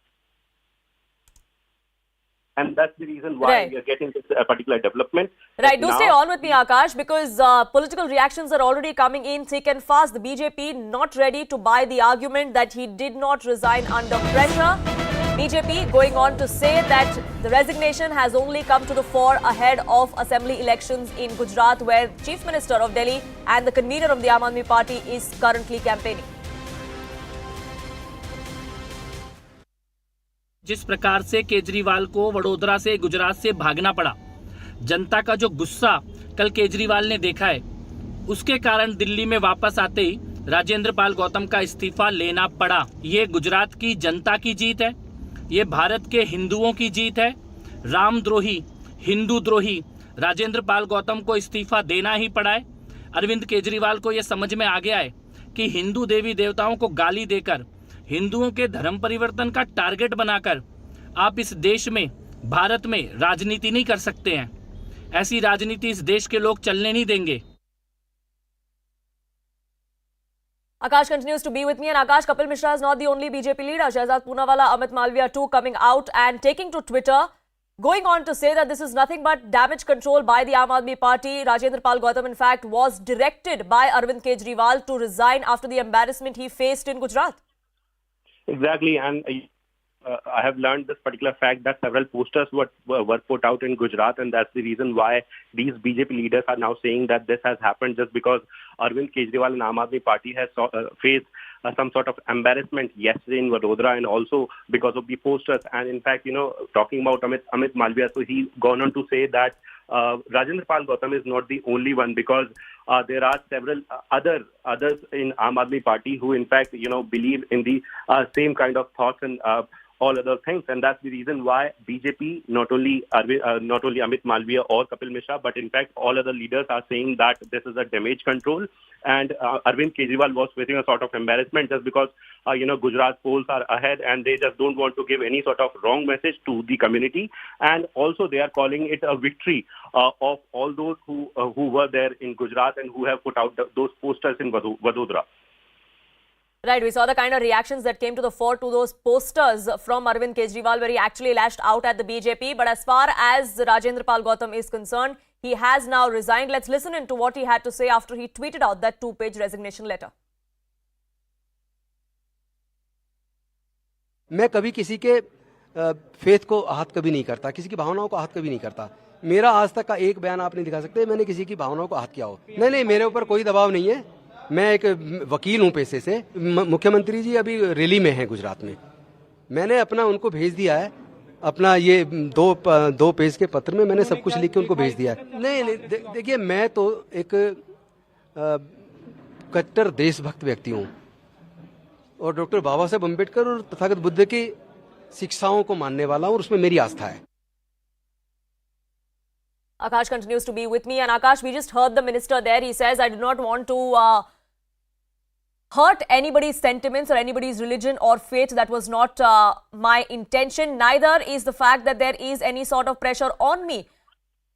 And that's the reason why we are getting this particular development. Right, do stay on with me, Akash, because political reactions are already coming in thick and fast. The BJP not ready to buy the argument that he did not resign under pressure. BJP going on to say that the resignation has only come to the fore ahead of assembly elections in Gujarat, where Chief Minister of Delhi and the convener of the Aam Aadmi Party is currently campaigning. जिस प्रकार से केजरीवाल को वडोदरा से गुजरात से भागना पड़ा, जनता का जो गुस्सा कल केजरीवाल ने देखा है, उसके कारण दिल्ली में वापस आते ही राजेंद्र पाल गौतम का इस्तीफा लेना पड़ा। ये गुजरात की जनता की जीत है, ये भारत के हिंदुओं की जीत है। रामद्रोही, हिंदू द्रोही राजेंद्र पाल गौतम को इस्तीफा देना ही पड़ा है। अरविंद केजरीवाल को यह समझ में आ गया है कि हिंदू देवी देवताओं को गाली देकर, हिंदुओं के धर्म परिवर्तन का टारगेट बनाकर आप इस देश में, भारत में राजनीति नहीं कर सकते हैं। ऐसी राजनीति इस देश के लोग चलने नहीं देंगे। Akash continues to be with me, and Akash, Kapil Mishra is not the only BJP leader. Shehzad Poonawala, Amit Malviya too coming out and taking to Twitter, going on to say that this is nothing but damage control by the Aam Aadmi Party. Rajendra Pal Gautam, in fact, was directed by Arvind Kejriwal to resign after the embarrassment he faced in Gujarat. Exactly, and I have learned this particular fact that several posters were put out in Gujarat, and that's the reason why these BJP leaders are now saying that this has happened just because Arvind Kejriwal and Aam Aadmi Party has faced some sort of embarrassment yesterday in Vadodara, and also because of the posters. And in fact, talking about Amit Malviya, so he gone on to say that Rajendra Pal Gautam is not the only one, because there are several others in Aam Aadmi Party who in fact believe in the same kind of thoughts and all other things, and that's the reason why BJP, not only Amit Malviya or Kapil Mishra, but in fact all other leaders are saying that this is a damage control, and Arvind Kejriwal was facing a sort of embarrassment just because Gujarat polls are ahead, and they just don't want to give any sort of wrong message to the community, and also they are calling it a victory of all those who were there in Gujarat and who have put out those posters in Vadodara. Right, we saw the kind of reactions that came to the fore to those posters from Arvind Kejriwal, where he actually lashed out at the BJP. But as far as Rajendra Pal Gautam is concerned, he has now resigned. Let's listen into what he had to say after he tweeted out that 2-page resignation letter. मैं कभी किसी के faith को आहत कभी नहीं करता, किसी की भावनाओं को आहत कभी नहीं करता. मेरा आज तक का एक बयान आप नहीं दिखा सकते मैंने किसी की भावनाओं को आहत किया हो. नहीं, मेरे ऊपर कोई दबाव नहीं है. मैं एक वकील हूं पेशे से. मुख्यमंत्री जी अभी रैली में हैं गुजरात में. मैंने अपना उनको भेज दिया है, अपना ये दो पेज के पत्र में मैंने सब कुछ लिख के उनको भेज दिया है. नहीं, देखिए मैं तो एक कट्टर देशभक्त व्यक्ति हूं और डॉक्टर बाबा साहेब अम्बेडकर और तथागत बुद्ध की शिक्षाओं को मानने वाला हूं और उसमें मेरी आस्था है. Akash continues to be with me, and Akash, we just heard the minister there. He says, I do not want to hurt anybody's sentiments or anybody's religion or faith. That was not my intention. Neither is the fact that there is any sort of pressure on me.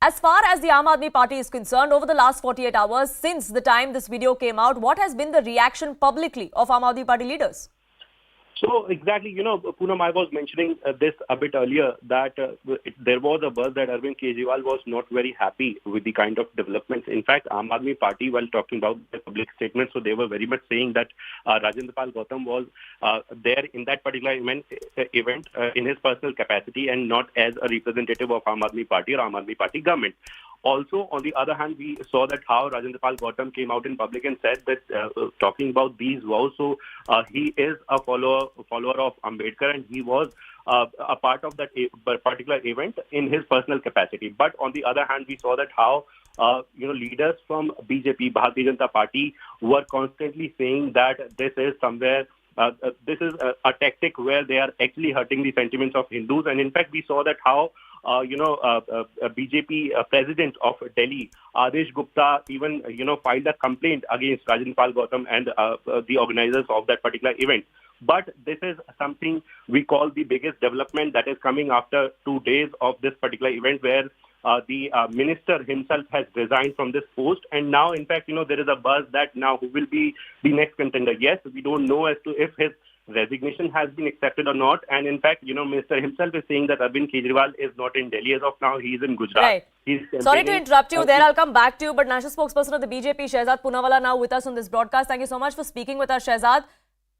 As far as the Aam Aadmi Party is concerned, over the last 48 hours, since the time this video came out, what has been the reaction publicly of Aam Aadmi Party leaders? So exactly, Poonam, I was mentioning this a bit earlier, that there was a buzz that Arvind Kejriwal was not very happy with the kind of developments. In fact, Aam Aadmi Party, while talking about the public statement, so they were very much saying that Rajendra Pal Gautam was there in that particular event in his personal capacity and not as a representative of Aam Aadmi Party or Aam Aadmi Party government. Also, on the other hand, we saw that how Rajendra Pal Gautam came out in public and said that talking about these vows, so he is a follower of Ambedkar, and he was a part of that particular event in his personal capacity. But on the other hand, we saw that how leaders from BJP, Bharatiya Janata Party, were constantly saying that this is somewhere. This is a tactic where they are actually hurting the sentiments of Hindus, and in fact, we saw that how BJP president of Delhi, Adesh Gupta, even filed a complaint against Rajendra Pal Gautam and the organizers of that particular event. But this is something we call the biggest development that is coming after 2 days of this particular event, where the minister himself has resigned from this post, and now in fact there is a buzz that now who will be the next contender. Yes, we don't know as to if his resignation has been accepted or not, and in fact minister himself is saying that Arvind Kejriwal is not in Delhi as of now, he is in Gujarat. Right. Sorry to interrupt you there, I'll come back to you, but national spokesperson of the BJP, Shehzad Poonawalla, now with us on this broadcast. Thank you so much for speaking with us, Shehzad.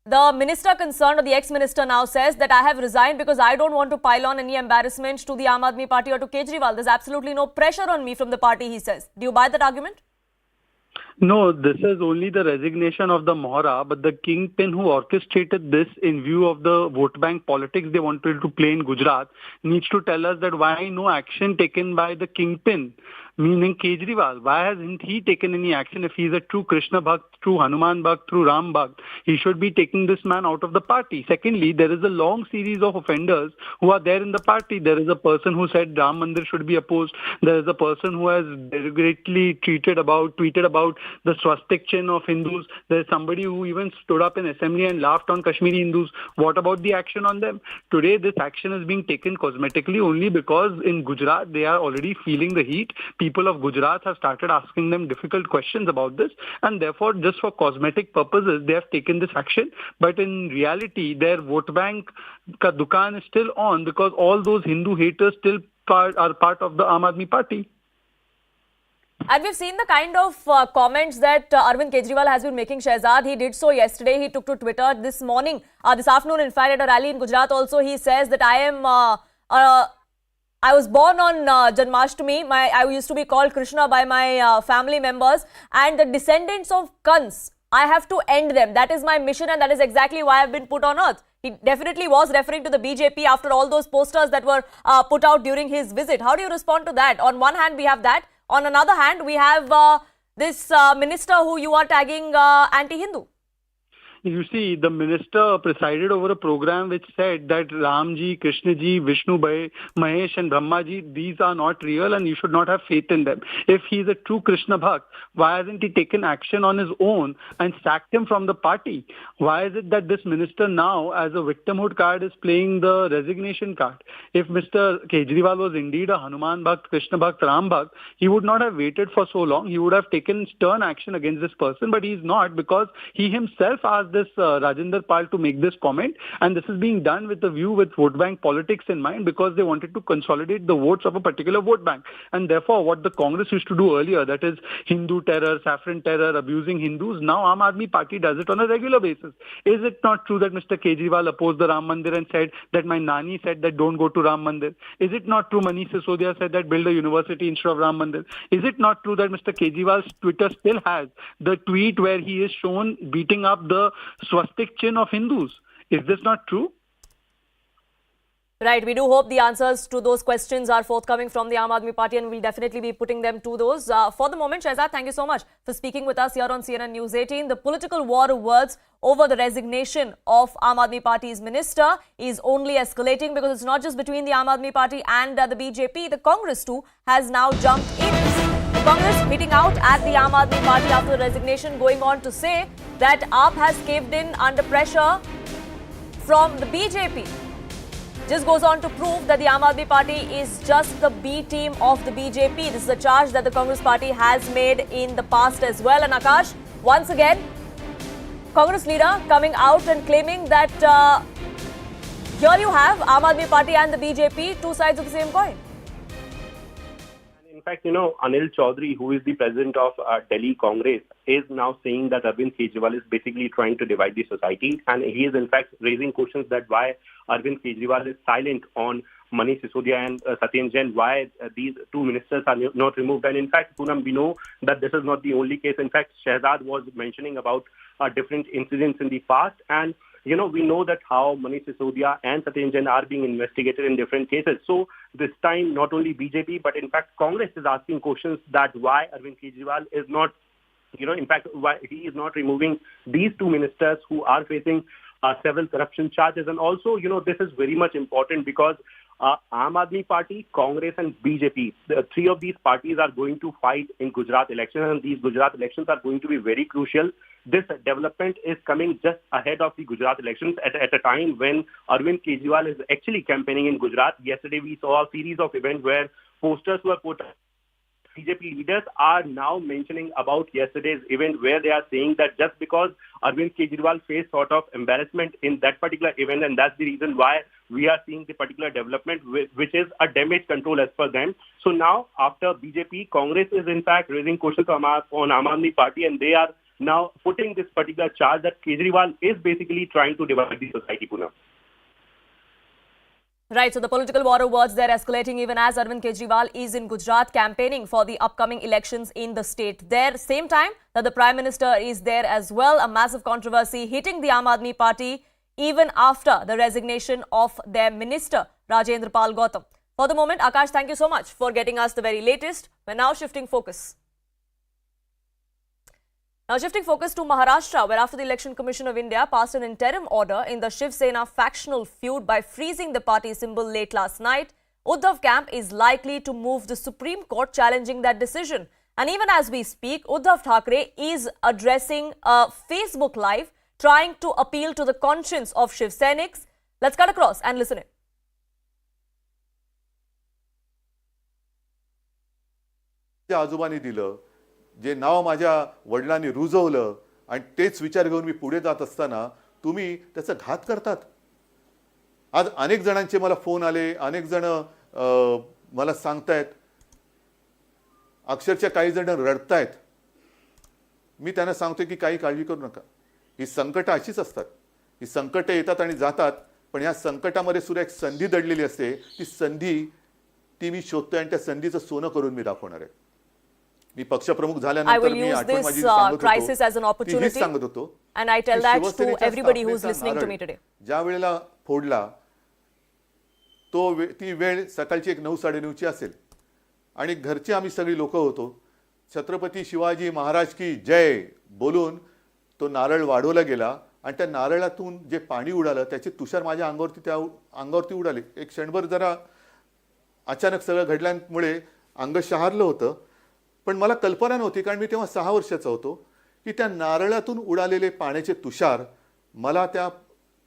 The minister concerned, or the ex-minister, now says that I have resigned because I don't want to pile on any embarrassment to the Aam Aadmi Party or to Kejriwal. There's absolutely no pressure on me from the party, he says. Do you buy that argument? No, this is only the resignation of the Modhera, but the kingpin who orchestrated this in view of the vote bank politics they wanted to play in Gujarat needs to tell us that why no action taken by the kingpin, meaning Kejriwal. Why hasn't he taken any action? If he's a true Krishna Bhakt, true Hanuman Bhakt, true Ram Bhakt, he should be taking this man out of the party. Secondly, there is a long series of offenders who are there in the party. There is a person who said Ram Mandir should be opposed. There is a person who has deliberately tweeted about the swastik chin of Hindus. There is somebody who even stood up in assembly and laughed on Kashmiri Hindus. What about the action on them? Today, this action is being taken cosmetically only because in Gujarat, they are already feeling the heat. People of Gujarat have started asking them difficult questions about this, and therefore just for cosmetic purposes they have taken this action. But in reality their vote bank ka dukan is still on, because all those Hindu haters still are part of the Aam Aadmi Party. And we've seen the kind of comments that Arvind Kejriwal has been making, Shehzad. He did so yesterday. He took to Twitter this morning, this afternoon, in fact, at a rally in Gujarat also. He says that I was born on Janmashtami. I used to be called Krishna by my family members. And the descendants of Kans, I have to end them. That is my mission, and that is exactly why I've been put on earth. He definitely was referring to the BJP after all those posters that were put out during his visit. How do you respond to that? On one hand, we have that. On another hand, we have this minister who you are tagging anti-Hindu. You see, the minister presided over a program which said that Ramji, Krishnaji, Vishnu Bhai, Mahesh and Brahmaji, these are not real and you should not have faith in them. If he is a true Krishna Bhakt, why hasn't he taken action on his own and sacked him from the party? Why is it that this minister now, as a victimhood card, is playing the resignation card? If Mr. Kejriwal was indeed a Hanuman Bhakt, Krishna Bhakt, Ram Bhakt, he would not have waited for so long. He would have taken stern action against this person, but he is not, because he himself asked this Rajendra Pal to make this comment, and this is being done with the view with vote bank politics in mind, because they wanted to consolidate the votes of a particular vote bank. And therefore, what the Congress used to do earlier, that is Hindu terror, saffron terror, abusing Hindus, now Aam Aadmi Party does it on a regular basis. Is it not true that Mr. Kejriwal opposed the Ram Mandir and said that my nani said that don't go to Ram Mandir? Is it not true Manish Sisodia said that build a university instead of Ram Mandir? Is it not true that Mr. Kejriwal's Twitter still has the tweet where he is shown beating up the swastik chin of Hindus? Is this not true? Right. We do hope the answers to those questions are forthcoming from the Aam Aadmi Party, and we'll definitely be putting them to those. For the moment, Shehzad, thank you so much for speaking with us here on CNN News 18. The political war of words over the resignation of Aam Aadmi Party's minister is only escalating, because it's not just between the Aam Aadmi Party and the BJP. The Congress too has now jumped in. The Congress meeting out at the Aam Aadmi Party after the resignation, going on to say that AAP has caved in under pressure from the BJP. Just goes on to prove that the Aam Aadmi Party is just the B team of the BJP. This is a charge that the Congress Party has made in the past as well. And Akash, once again, Congress leader coming out and claiming that here you have Aam Aadmi Party and the BJP, two sides of the same coin. In fact, Anil Chaudhary, who is the president of Delhi Congress, is now saying that Arvind Kejriwal is basically trying to divide the society. And he is in fact raising questions that why Arvind Kejriwal is silent on Manish Sisodia and Satyen Jain, why these two ministers are not removed. And in fact, Poonam, we know that this is not the only case. In fact, Shehzad was mentioning about different incidents in the past. And we know that how Manish Sisodia and Satyen Jain are being investigated in different cases. So this time, not only BJP, but in fact, Congress is asking questions that why Arvind Kejriwal is not, in fact, why he is not removing these two ministers who are facing several corruption charges. And also, this is very much important because Aam Aadmi Party, Congress and BJP, the three of these parties are going to fight in Gujarat elections, and these Gujarat elections are going to be very crucial. This development is coming just ahead of the Gujarat elections at a time when Arvind Kejriwal is actually campaigning in Gujarat. Yesterday we saw a series of events where posters were put up. BJP leaders are now mentioning about yesterday's event where they are saying that just because Arvind Kejriwal faced sort of embarrassment in that particular event, and that's the reason why we are seeing the particular development, which is a damage control as per them. So now, after BJP, Congress is in fact raising questions on Aam Aadmi Party, and they are now putting this particular charge that Kejriwal is basically trying to divide the society, Poonam. Right, so the political war of words, they're escalating even as Arvind Kejriwal is in Gujarat campaigning for the upcoming elections in the state. There, same time that the Prime Minister is there as well, a massive controversy hitting the Aam Aadmi Party even after the resignation of their minister, Rajendra Pal Gautam. For the moment, Akash, thank you so much for getting us the very latest. We're now shifting focus. Now shifting focus to Maharashtra, where after the Election Commission of India passed an interim order in the Shiv Sena factional feud by freezing the party symbol late last night, Uddhav camp is likely to move the Supreme Court challenging that decision. And even as we speak, Uddhav Thackeray is addressing a Facebook Live trying to appeal to the conscience of Shiv Senics. Let's cut across and listen in. आजोबांनी दिलं जे नाव माझ्या वडिलांनी रुजवलं आणि तेच विचार घेऊन मी पुढे जात असताना तुम्ही त्याचा घात करतात. आज अनेक जणांचे मला फोन आले, अनेक जण मला सांगतायत अक्षरशः काही जण रडतायत. मी त्यांना सांगतोय की काही काळजी करू नका. ही संकट अशीच असतात. ही संकट येतात आणि जातात, पण या संकटामध्ये सुद्धा एक संधी दडलेली असते. ती संधी मी शोधतोय आणि त्या संधीचं सोनं करून मी दाखवणार आहे. मी पक्षप्रमुख झाल्यानंतर मी आठवण माझी सांगत होतो and I tell that to everybody who is listening to me today. ज्या वेळेला फोडला ती वेळ सकाळची 9-9:30 असेल आणि घरचे आम्ही सगळी लोक होतो. छत्रपती शिवाजी महाराज की जय बोलून तो नारळ वाढवला गेला आणि त्या नारळातून जे पाणी उडालं त्याचे तुषार माझ्या अंगावरती उडाले. एक क्षणभर जरा अचानक सगळं घडल्यामुळे अंग शहारलं होतं, पण मला कल्पना नव्हती, कारण मी तेव्हा 6 वर्षाचा होतो, की त्या नारळातून उडालेले पाण्याचे तुषार मला त्या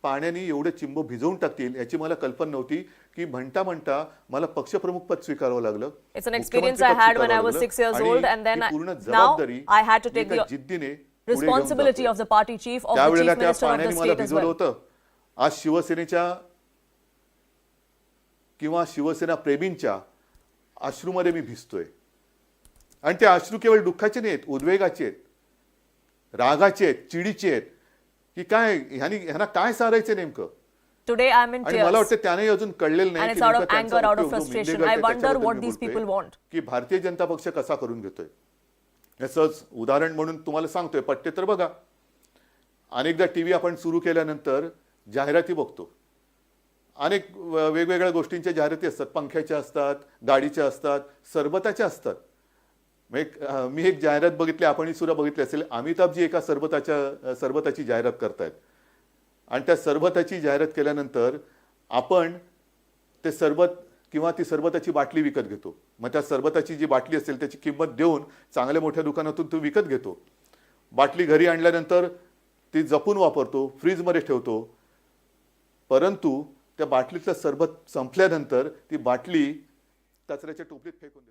पाण्याने एवढे चिंब भिजवून टाकतील याची मला कल्पना नव्हती. की म्हणता म्हणता मला पक्षप्रमुख पद स्वीकारावं लागलं. It's an experience I had when I was 6 years old, and then now I had to take the responsibility of the party chief, of the chief minister of the state as well. आज शिवसेनेच्या किंवा शिवसेना प्रेमींच्या अश्रूमध्ये मी भिजतोय आणि ते अश्रू केवळ दुःखाचे नाहीत, उद्वेगाचे आहेत, रागाचे आहेत, चिडीचे आहेत, की काय ह्यांना काय सारायचं नेमकं. Today I am in tears. मला वाटतं त्याने अजून कळलेलं नाही and it's out of anger, out of frustration. I wonder what these people want. की भारतीय जनता पक्ष कसा करून घेतोय. याचंच उदाहरण म्हणून तुम्हाला सांगतोय. पट्टे तर बघा, अनेकदा टीव्ही आपण सुरू केल्यानंतर जाहिराती बघतो. अनेक वेगवेगळ्या गोष्टींच्या जाहिराती असतात. पंख्याच्या असतात, गाडीच्या असतात, सरबताच्या असतात. मी एक जाहिरात बघितली, आपणही सुद्धा बघितली असेल. अमिताभजी एका सरबताची जाहिरात करतायत आणि त्या सरबताची जाहिरात केल्यानंतर आपण ते सरबत किंवा ती सरबताची बाटली विकत घेतो. मग त्या सरबताची जी बाटली असेल त्याची किंमत देऊन चांगल्या मोठ्या दुकानातून तो विकत घेतो. बाटली घरी आणल्यानंतर ती जपून वापरतो, फ्रीजमध्ये ठेवतो. परंतु त्या बाटलीतलं सरबत संपल्यानंतर ती बाटली कचऱ्याच्या टोपलीत फेकून देतो.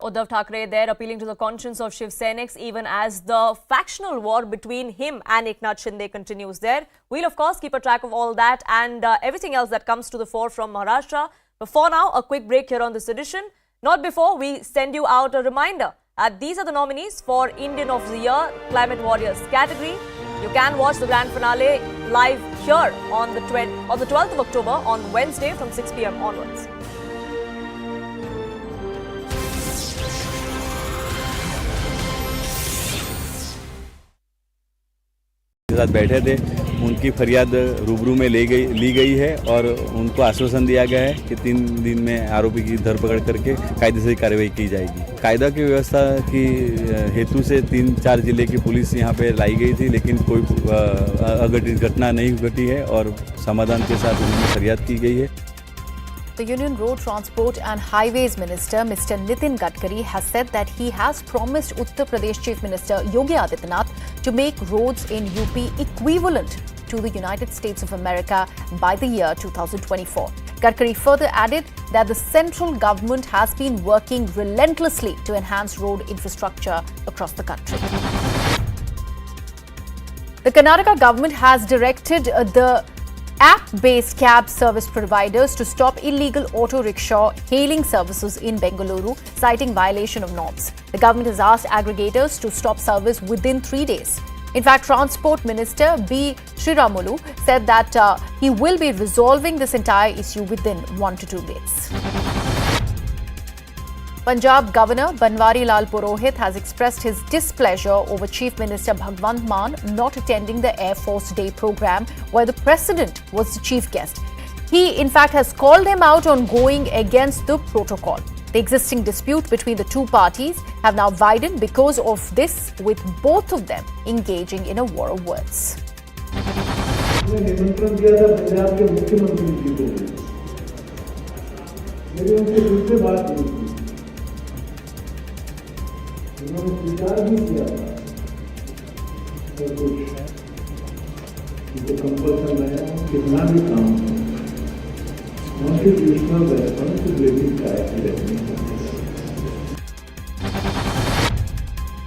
Uddhav Thackeray there appealing to the conscience of Shiv Saiниks even as the factional war between him and Eknath Shinde continues there. We'll of course keep a track of all that and everything else that comes to the fore from Maharashtra. But for now, a quick break here on this edition. Not before we send you out a reminder. These are the nominees for Indian of the Year Climate Warriors category. You can watch the grand finale live here on the 12th of October on Wednesday from 6 p.m. onwards. साथ बैठे थे, उनकी फरियाद रूबरू में ली गई है और उनको आश्वासन दिया गया है कि 3 दिन में आरोपी की धरपकड़ करके कायदेशीर कार्रवाई की जाएगी. कायदा की व्यवस्था की हेतु से 3-4 जिले की पुलिस यहाँ पे लाई गई थी, लेकिन कोई अघटित घटना नहीं घटी है और समाधान के साथ उन्होंने फरियाद की गई है. The Union Road Transport and Highways Minister Mr. Nitin Gadkari has said that he has promised Uttar Pradesh Chief Minister Yogi Adityanath to make roads in UP equivalent to the United States of America by the year 2024. Gadkari further added that the central government has been working relentlessly to enhance road infrastructure across the country. The Karnataka government has directed the app-based cab service providers to stop illegal auto rickshaw hailing services in Bengaluru, citing violation of norms. The government has asked aggregators to stop service within 3 days. In fact, Transport Minister B. Sriramulu said that he will be resolving this entire issue within 1 to 2 days. Punjab Governor Banwari Lal Purohit has expressed his displeasure over Chief Minister Bhagwant Mann not attending the Air Force Day program where the President was the chief guest. He, in fact, has called him out on going against the protocol. The existing dispute between the two parties have now widened because of this, with both of them engaging in a war of words. उन्होंने स्वीकार भी किया था तो कुछ compulsion लाया कितना भी काम कॉन्स्टिट्यूशनल रेस्पॉन्सिबिलिटी का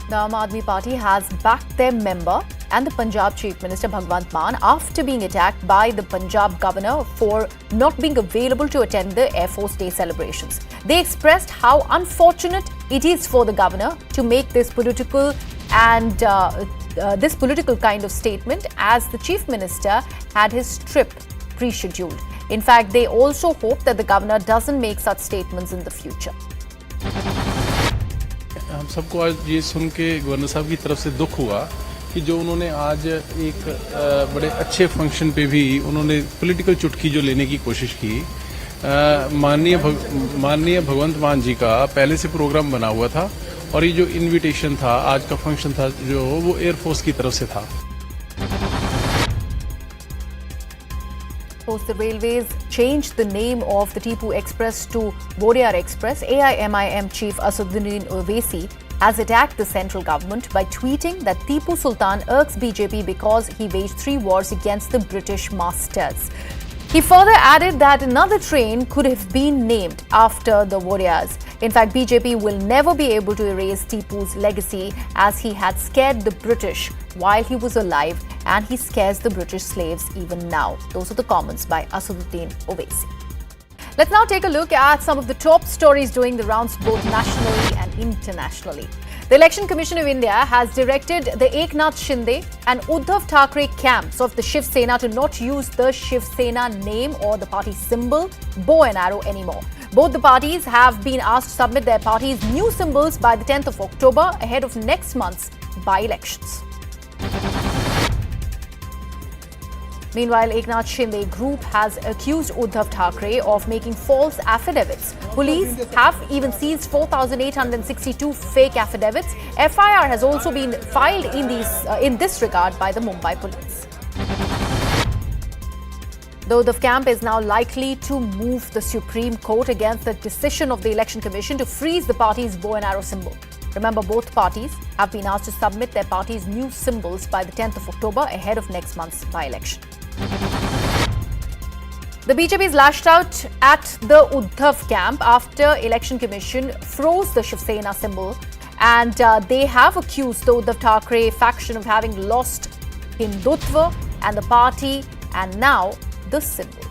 The Aam Aadmi Party has backed their member and the Punjab Chief Minister Bhagwant Mann after being attacked by the Punjab Governor for not being available to attend the Air Force Day celebrations. They expressed how unfortunate It is for the governor to make this political and this political kind of statement, as the chief minister had his trip pre-scheduled. In fact, they also hope that the governor doesn't make such statements in the future. हम सबको आज ये सुन के governor साहब की तरफ से दुख हुआ कि जो उन्होंने आज एक बड़े अच्छे फंक्शन पे भी उन्होंने पॉलिटिकल चुटकी जो लेने की कोशिश की। माननीय भगवंत मान जी का पहले से प्रोग्राम बना हुआ था और ये जो इनविटेशन था, आज का फंक्शन था जो, वो एयरफोर्स की तरफ से था। The railways changed the name of the Tipu Express to Modhera Express. AIMIM chief Asaduddin Owaisi has attacked the central government by tweeting that Tipu Sultan irks BJP because he waged 3 wars against the British masters. He further added that another train could have been named after the warriors. In fact, BJP will never be able to erase Tipu's legacy, as he had scared the British while he was alive, and he scares the British slaves even now. Those are the comments by Asaduddin Owaisi. Let's now take a look at some of the top stories doing the rounds both nationally and internationally. The Election Commission of India has directed the Eknath Shinde and Uddhav Thackeray camps of the Shiv Sena to not use the Shiv Sena name or the party symbol, bow and arrow, anymore. Both the parties have been asked to submit their party's new symbols by the 10th of October ahead of next month's by-elections. Meanwhile, Eknath Shinde group has accused Uddhav Thackeray of making false affidavits. Police have even seized 4,862 fake affidavits. FIR has also been filed in this regard by the Mumbai police. The Uddhav camp is now likely to move the Supreme Court against the decision of the Election Commission to freeze the party's bow and arrow symbol. Remember, both parties have been asked to submit their party's new symbols by the 10th of October ahead of next month's by-election. The BJP is lashed out at the Uddhav camp after Election Commission froze the Shiv Sena symbol, and they have accused the Uddhav Thackeray faction of having lost Hindutva and the party and now the symbol.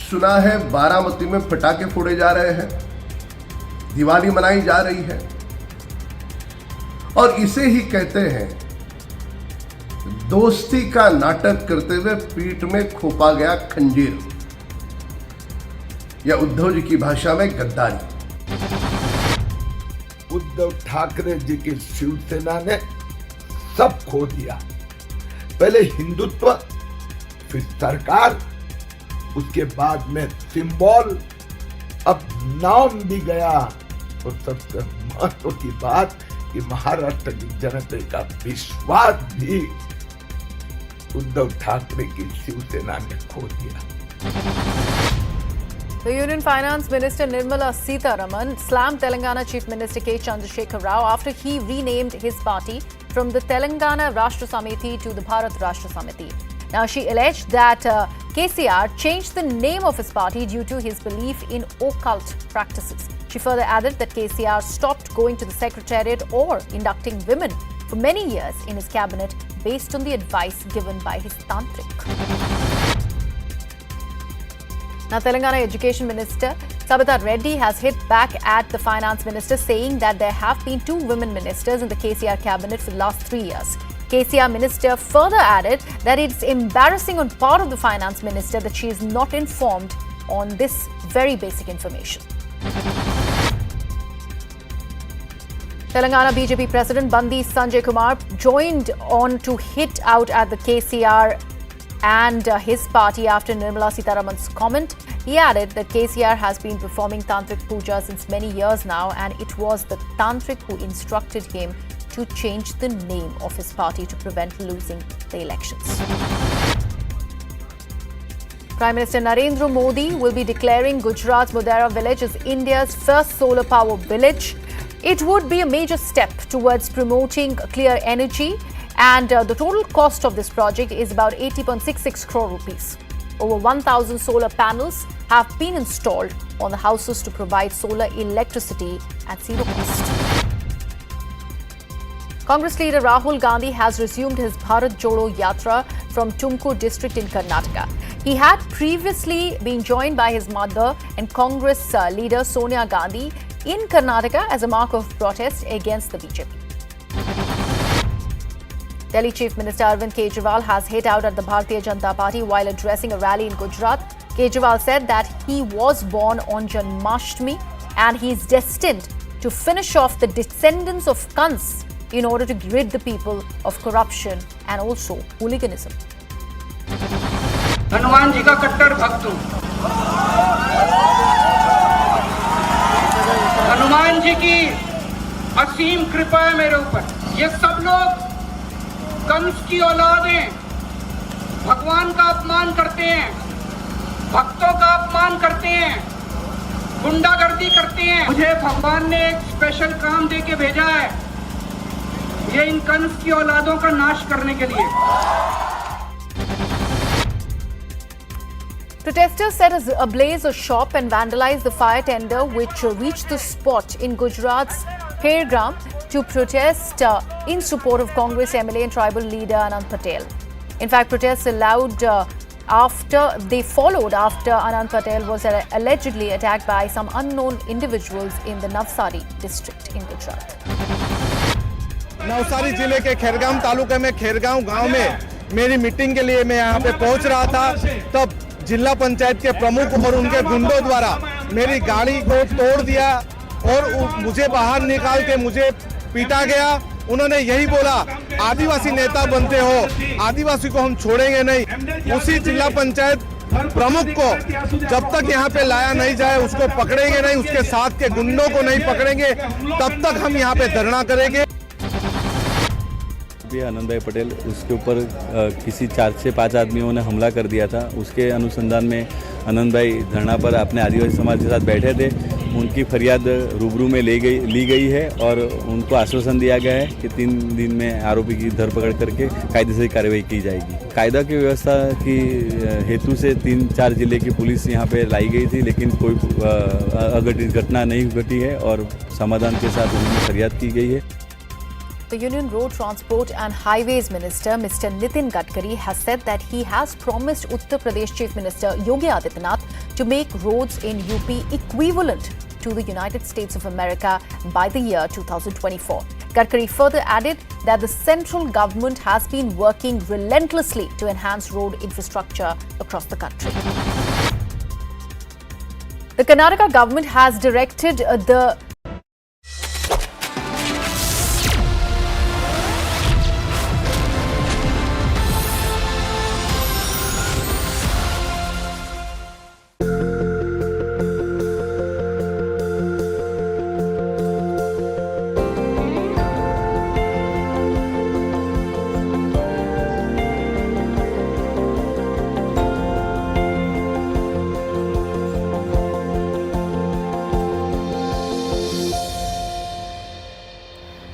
सुना है बारामती में पटाखे फोड़े जा रहे हैं, दिवाली मनाई जा रही है, और इसे ही कहते हैं दोस्ती का नाटक करते हुए पीठ में खोपा गया खंजीर, या उद्धव जी की भाषा में गद्दारी। उद्धव ठाकरे जी की शिवसेना ने सब खो दिया। पहले हिंदुत्व, फिर सरकार, उसके बाद में सिंबल, अब नाम भी गया। और सबसे महत्व की बात कि महाराष्ट्र की जनता का विश्वास भी उद्धव ठाकरे की शिवसेना ने खो दिया। The Union Finance Minister Nirmala Sitharaman slammed Telangana Chief Minister K. Chandrasekhar Rao after he renamed his party from the Telangana Rashtra Samiti to the Bharat Rashtra Samiti. Now, she alleged that KCR changed the name of his party due to his belief in occult practices. She further added that KCR stopped going to the Secretariat or inducting women for many years in his cabinet based on the advice given by his tantric. Now, Telangana Education Minister Sabita Reddy has hit back at the Finance Minister, saying that there have been 2 women ministers in the KCR cabinet for the last 3 years. KCR Minister further added that it's embarrassing on part of the Finance Minister that she is not informed on this very basic information. Telangana BJP President Bandi Sanjay Kumar joined on to hit out at the KCR and his party after Nirmala Sitharaman's comment. He added that KCR has been performing tantric puja since many years now, and it was the tantric who instructed him to change the name of his party to prevent losing the elections. Prime Minister Narendra Modi will be declaring Gujarat's Modhera village as India's first solar power village. It would be a major step towards promoting clear energy, and the total cost of this project is about 80.66 crore rupees. Over 1,000 solar panels have been installed on the houses to provide solar electricity at zero cost. Congress leader Rahul Gandhi has resumed his Bharat Jodo Yatra from Tumkur district in Karnataka. He had previously been joined by his mother and Congress leader Sonia Gandhi in Karnataka as a mark of protest against the BJP. Delhi Chief Minister Arvind Kejriwal has hit out at the Bharatiya Janata Party while addressing a rally in Gujarat. Kejriwal said that he was born on Janmashtami and he is destined to finish off the descendants of Kans in order to rid the people of corruption and also hooliganism. Hanuman ji का कट्टर भक्त हूं। हनुमान जी की असीम कृपा है मेरे ऊपर। ये सब लोग कंस की औलाद हैं, भगवान का अपमान करते हैं, भक्तों का अपमान करते हैं, गुंडागर्दी करते हैं। मुझे भगवान ने एक स्पेशल काम दे के भेजा है, ये इन कंस की औलादों का नाश करने के लिए। Protesters set ablaze a shop and vandalized the fire tender which reached the spot in Gujarat's Fairgram to protest in support of Congress MLA and tribal leader Anand Patel. In fact, protests followed after Anand Patel was allegedly attacked by some unknown individuals in the Navsari district in Gujarat. Navsari जिले के खेरगांव तालुके में खेरगांव गांव में मेरी meeting के लिए मैं यहाँ पे पहुँच रहा था, तब जिला पंचायत के प्रमुख और उनके गुंडों द्वारा मेरी गाड़ी को तोड़ दिया और मुझे बाहर निकाल के मुझे पीटा गया। उन्होंने यही बोला, आदिवासी नेता बनते हो, आदिवासी को हम छोड़ेंगे नहीं। उसी जिला पंचायत प्रमुख को जब तक यहाँ पे लाया नहीं जाए उसको पकड़ेंगे नहीं, उसके साथ के गुंडों को नहीं पकड़ेंगे, तब तक हम यहाँ पे धरना करेंगे। आनंद भाई पटेल, उसके ऊपर किसी 4 से 5 आदमियों ने हमला कर दिया था। उसके अनुसंधान में आनंद भाई धरना पर अपने आदिवासी समाज के साथ बैठे थे। उनकी फरियाद रूबरू में ली गई है और उनको आश्वासन दिया गया है कि 3 दिन में आरोपी की धरपकड़ करके कायदेशीर कार्रवाई की जाएगी। कायदा की व्यवस्था की हेतु से 3-4 जिले की पुलिस यहाँ पे लाई गई थी, लेकिन कोई अघटित घटना नहीं घटी है और समाधान के साथ उनमें फरियाद की गई है। The Union Road Transport and Highways Minister Mr. Nitin Gadkari has said that he has promised Uttar Pradesh Chief Minister Yogi Adityanath to make roads in UP equivalent to the United States of America by the year 2024. Gadkari further added that the central government has been working relentlessly to enhance road infrastructure across the country. The Karnataka government has directed the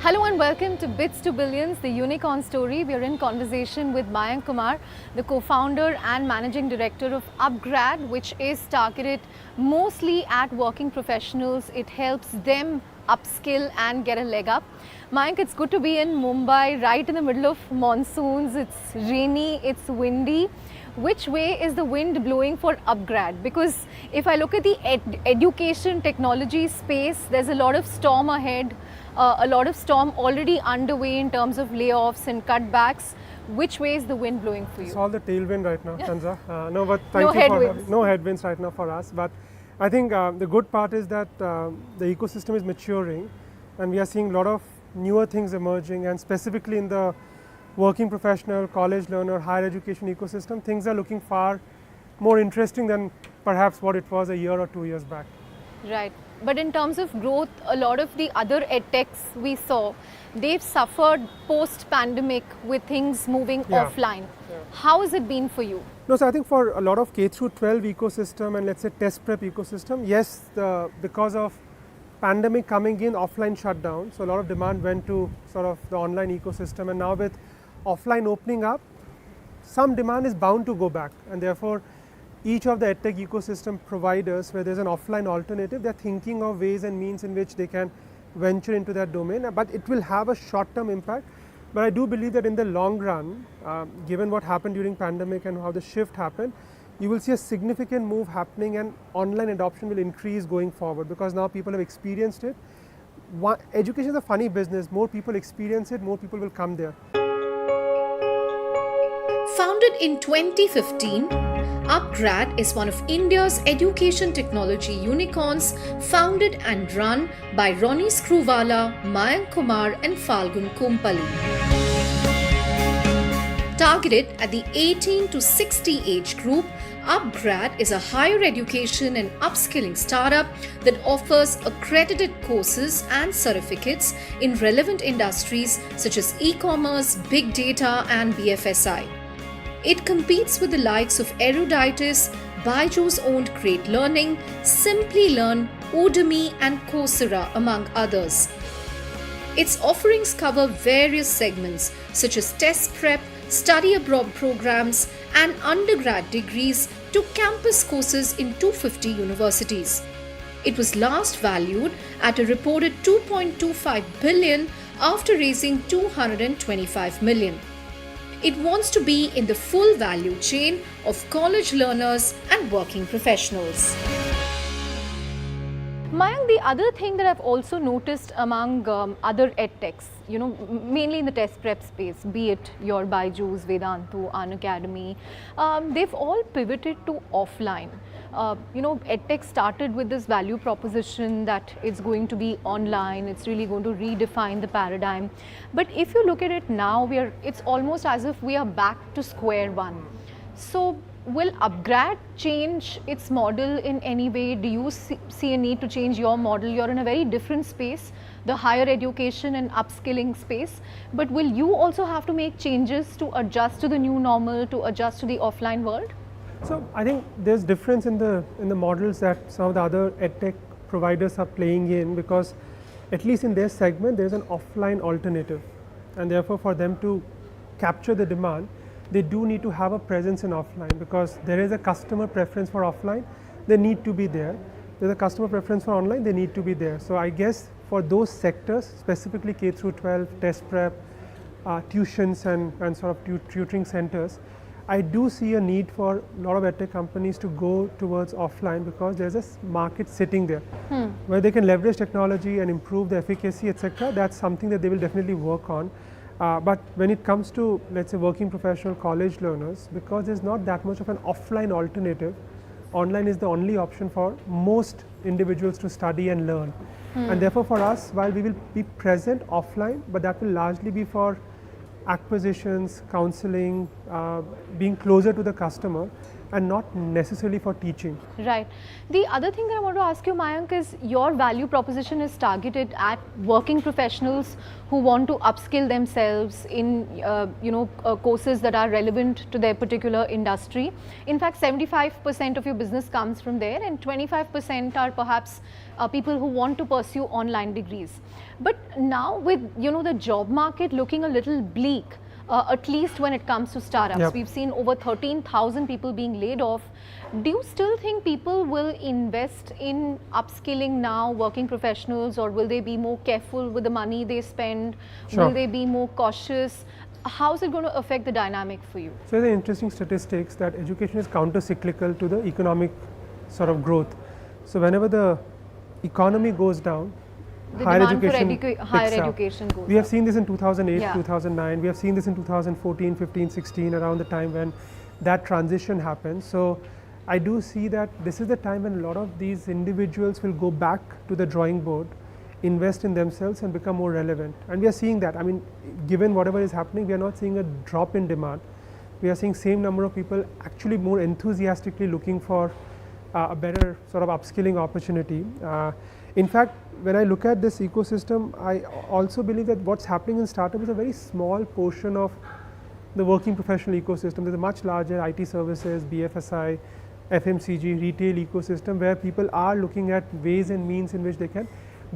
Hello and welcome to Bits to Billions, the unicorn story. We are in conversation with Mayank Kumar, the co-founder and managing director of Upgrad, which is targeted mostly at working professionals. It helps them upskill and get a leg up. Mayank, it's good to be in Mumbai, right in the middle of monsoons. It's rainy, it's windy. Which way is the wind blowing for Upgrad? Because if I look at the education technology space, there's a lot of storm ahead. A lot of storm already underway in terms of layoffs and cutbacks. Which way is the wind blowing for you? It's all the tailwind right now, Sanza. No headwinds. No headwinds right now for us. But I think the good part is that the ecosystem is maturing and we are seeing a lot of newer things emerging, and specifically in the working professional, college learner, higher education ecosystem, things are looking far more interesting than perhaps what it was a year or 2 years back. Right. But in terms of growth, a lot of the other edtechs we saw, they've suffered post-pandemic with things moving offline. Yeah. How has it been for you? No, so I think for a lot of K through 12 ecosystem and let's say test prep ecosystem, yes, because of pandemic coming in, offline shut down, so a lot of demand went to sort of the online ecosystem, and now with offline opening up, some demand is bound to go back, and therefore each of the edtech ecosystem providers where there's an offline alternative, they're thinking of ways and means in which they can venture into that domain, but it will have a short-term impact. But I do believe that in the long run, given what happened during pandemic and how the shift happened, you will see a significant move happening, and online adoption will increase going forward because now people have experienced it. Education is a funny business. More people experience it, more people will come there. Founded in 2015, Upgrad is one of India's education technology unicorns, founded and run by Ronnie Screwwala, Mayank Kumar and Falgun Kumpally. Targeted at the 18 to 60 age group, Upgrad is a higher education and upskilling startup that offers accredited courses and certificates in relevant industries such as e-commerce, big data and BFSI. It competes with the likes of Eruditus, Byju's owned Great Learning, Simply Learn, Udemy and Coursera among others. Its offerings cover various segments such as test prep, study abroad programs and undergrad degrees to campus courses in 250 universities. It was last valued at a reported 2.25 billion after raising 225 million. It wants to be in the full value chain of college learners and working professionals. Mayank, the other thing that I've also noticed among other edtechs, mainly in the test prep space, be it your Byju's, Vedantu, Unacademy, they've all pivoted to offline. EdTech started with this value proposition that it's going to be online, it's really going to redefine the paradigm. But if you look at it now, it's almost as if we are back to square one. So will Upgrad change its model in any way? Do you see a need to change your model? You're in a very different space, the higher education and upskilling space. But will you also have to make changes to adjust to the new normal, to adjust to the offline world? So I think there's difference in the models that some of the other edtech providers are playing in, because at least in their segment there's an offline alternative, and therefore for them to capture the demand they do need to have a presence in offline, because there is a customer preference for offline, they need to be there. There's a customer preference for online, they need to be there. So I guess for those sectors, specifically K through 12, test prep, tuitions and sort of tutoring centers, I do see a need for a lot of edtech companies to go towards offline, because there's a market sitting there where they can leverage technology and improve the efficacy, etc. That's something that they will definitely work on. But when it comes to, let's say, working professional college learners, because there's not that much of an offline alternative, online is the only option for most individuals to study and learn. And therefore for us, while we will be present offline, but that will largely be for acquisitions, counseling, being closer to the customer, and not necessarily for teaching. Right. The other thing that I want to ask you, Mayank, is your value proposition is targeted at working professionals who want to upskill themselves in courses that are relevant to their particular industry. In fact, 75% of your business comes from there, and 25% are perhaps people who want to pursue online degrees. But now with the job market looking a little bleak, at least when it comes to startups. Yep. We've seen over 13,000 people being laid off. Do you still think people will invest in upskilling now, working professionals, or will they be more careful with the money they spend? Sure. Will they be more cautious? How is it going to affect the dynamic for you? So the interesting statistics that education is counter-cyclical to the economic sort of growth. So whenever the economy goes down, The higher demand education for higher picks up. education goes We have up. seen this in 2008, Yeah. 2009. We have seen this in 2014, 15, 16, around the time when that transition happened. So I do see that this is the time when a lot of these individuals will go back to the drawing board, invest in themselves and become more relevant. And we are seeing that. I mean, given whatever is happening, we are not seeing a drop in demand. We are seeing same number of people actually more enthusiastically looking for a better sort of upskilling opportunity. In fact, when I look at this ecosystem, I also believe that what's happening in startup is a very small portion of the working professional ecosystem. There's a much larger IT services, BFSI, FMCG, retail ecosystem where people are looking at ways and means in which they can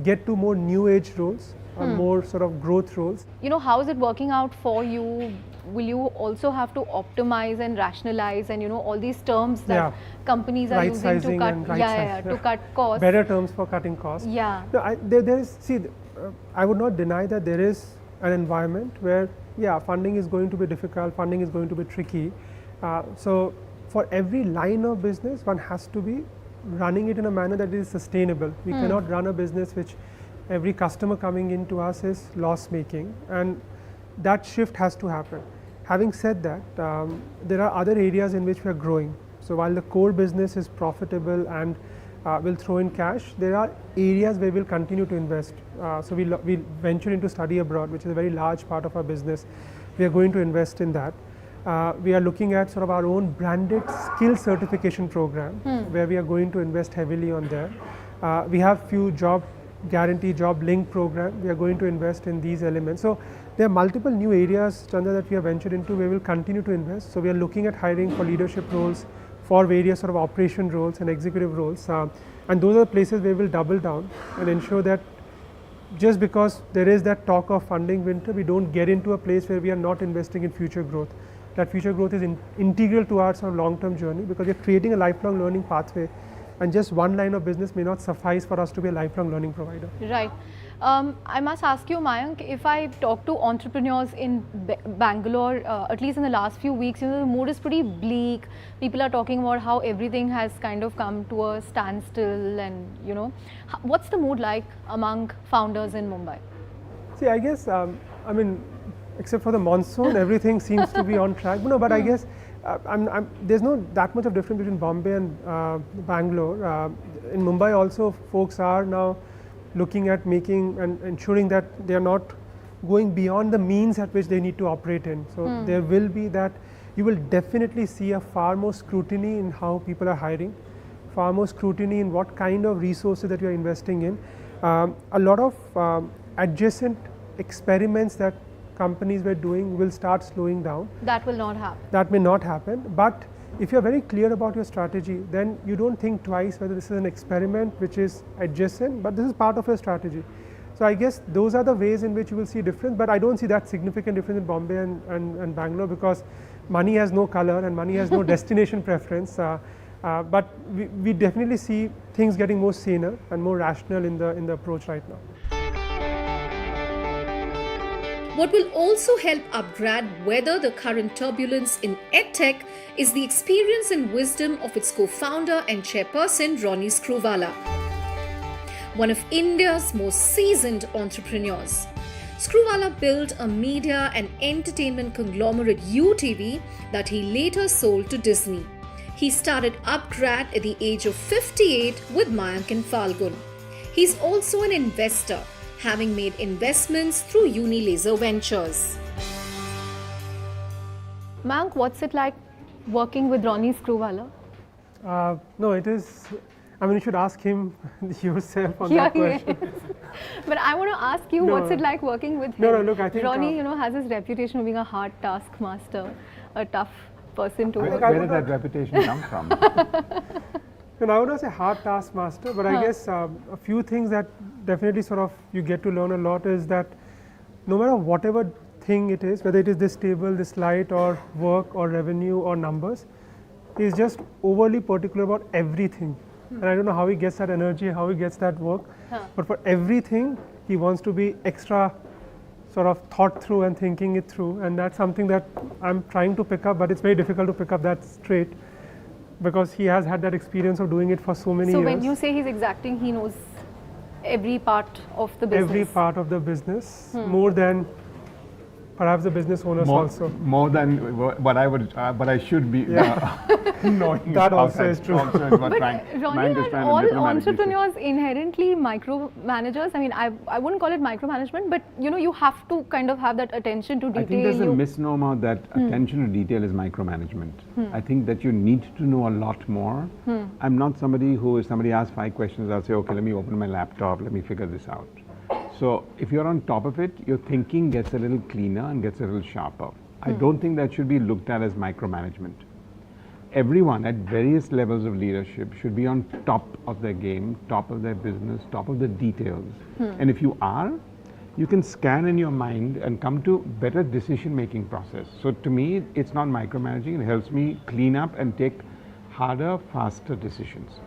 get to more new age roles, or more sort of growth roles. How is it working out for you? Will you also have to optimize and rationalize and all these terms that companies are using to cut, to cut costs? Better terms for cutting costs. Yeah. No, there is, see, I would not deny that there is an environment where, yeah, funding is going to be difficult, funding is going to be tricky. So for every line of business, one has to be running it in a manner that is sustainable. We cannot run a business which every customer coming into us is loss making, and that shift has to happen. Having said that, there are other areas in which we are growing. So while the core business is profitable and will throw in cash, there are areas where we'll continue to invest. So we venture into study abroad, which is a very large part of our business. We are going to invest in that. We are looking at sort of our own branded skill certification program, where we are going to invest heavily on there. We have few job guarantee, job link program. We are going to invest in these elements. So there are multiple new areas, Chandra, that we have ventured into where we will continue to invest. So we are looking at hiring for leadership roles, for various sort of operation roles and executive roles. And those are the places where we will double down and ensure that just because there is that talk of funding winter, we don't get into a place where we are not investing in future growth. That future growth is integral to our sort of long-term journey, because we are creating a lifelong learning pathway, and just one line of business may not suffice for us to be a lifelong learning provider. Right. I must ask you, Mayank, if I talk to entrepreneurs in Bangalore, at least in the last few weeks, you know, the mood is pretty bleak. People are talking about how everything has kind of come to a standstill, and you know, what's the mood like among founders in Mumbai? See, I guess, I mean, except for the monsoon, everything seems to be on track. No, but I guess there's no that much of difference between Bombay and Bangalore. In Mumbai also, folks are now looking at making and ensuring that they are not going beyond the means at which they need to operate in. So there will be that, you will definitely see a far more scrutiny in how people are hiring, far more scrutiny in what kind of resources that you are investing in. A lot of adjacent experiments that companies were doing will start slowing down. That will not happen. That may not happen, but if you are very clear about your strategy, then you don't think twice whether this is an experiment which is adjacent, but this is part of your strategy. So I guess those are the ways in which you will see difference, but I don't see that significant difference in Bombay and Bangalore, because money has no color and money has no destination preference. But we definitely see things getting more saner and more rational in the approach right now. What will also help Upgrad weather the current turbulence in EdTech is the experience and wisdom of its co-founder and chairperson, Ronnie Screwwala, one of India's most seasoned entrepreneurs. Screwwala built a media and entertainment conglomerate UTV that he later sold to Disney. He started Upgrad at the age of 58 with Mayank and Falgun. He's also an investor, having made investments through Unilaser Ventures. Mayank, what's it like working with Ronnie Screwwala? No, it is, I mean, you should ask him yourself on that question. Yes. But I want to ask you, what's it like working with him? No, look, I think Ronnie, has his reputation of being a hard taskmaster, a tough person to work with. Where did that reputation come from? And I would not say hard taskmaster, but I guess a few things that definitely sort of you get to learn a lot is that no matter whatever thing it is, whether it is this table, this light, or work, or revenue, or numbers, he's just overly particular about everything. And I don't know how he gets that energy, how he gets that work, but for everything, he wants to be extra sort of thought through and thinking it through, and that's something that I'm trying to pick up, but it's very difficult to pick up that trait, because he has had that experience of doing it for so many years. So when you say he's exacting, he knows every part of the business. Every part of the business, more than perhaps the business owners also. More than what I should be knowing. That also is true. But Ronnie, are all entrepreneurs inherently micromanagers? I mean, I wouldn't call it micromanagement, but you have to kind of have that attention to detail. I think there's a misnomer that attention to detail is micromanagement. I think that you need to know a lot more. I'm not somebody who, if somebody asks 5 questions, I'll say, okay, let me open my laptop, let me figure this out. So if you're on top of it, your thinking gets a little cleaner and gets a little sharper. I don't think that should be looked at as micromanagement. Everyone at various levels of leadership should be on top of their game, top of their business, top of the details. And if you are, you can scan in your mind and come to better decision-making process. So to me, it's not micromanaging. It helps me clean up and take harder, faster decisions.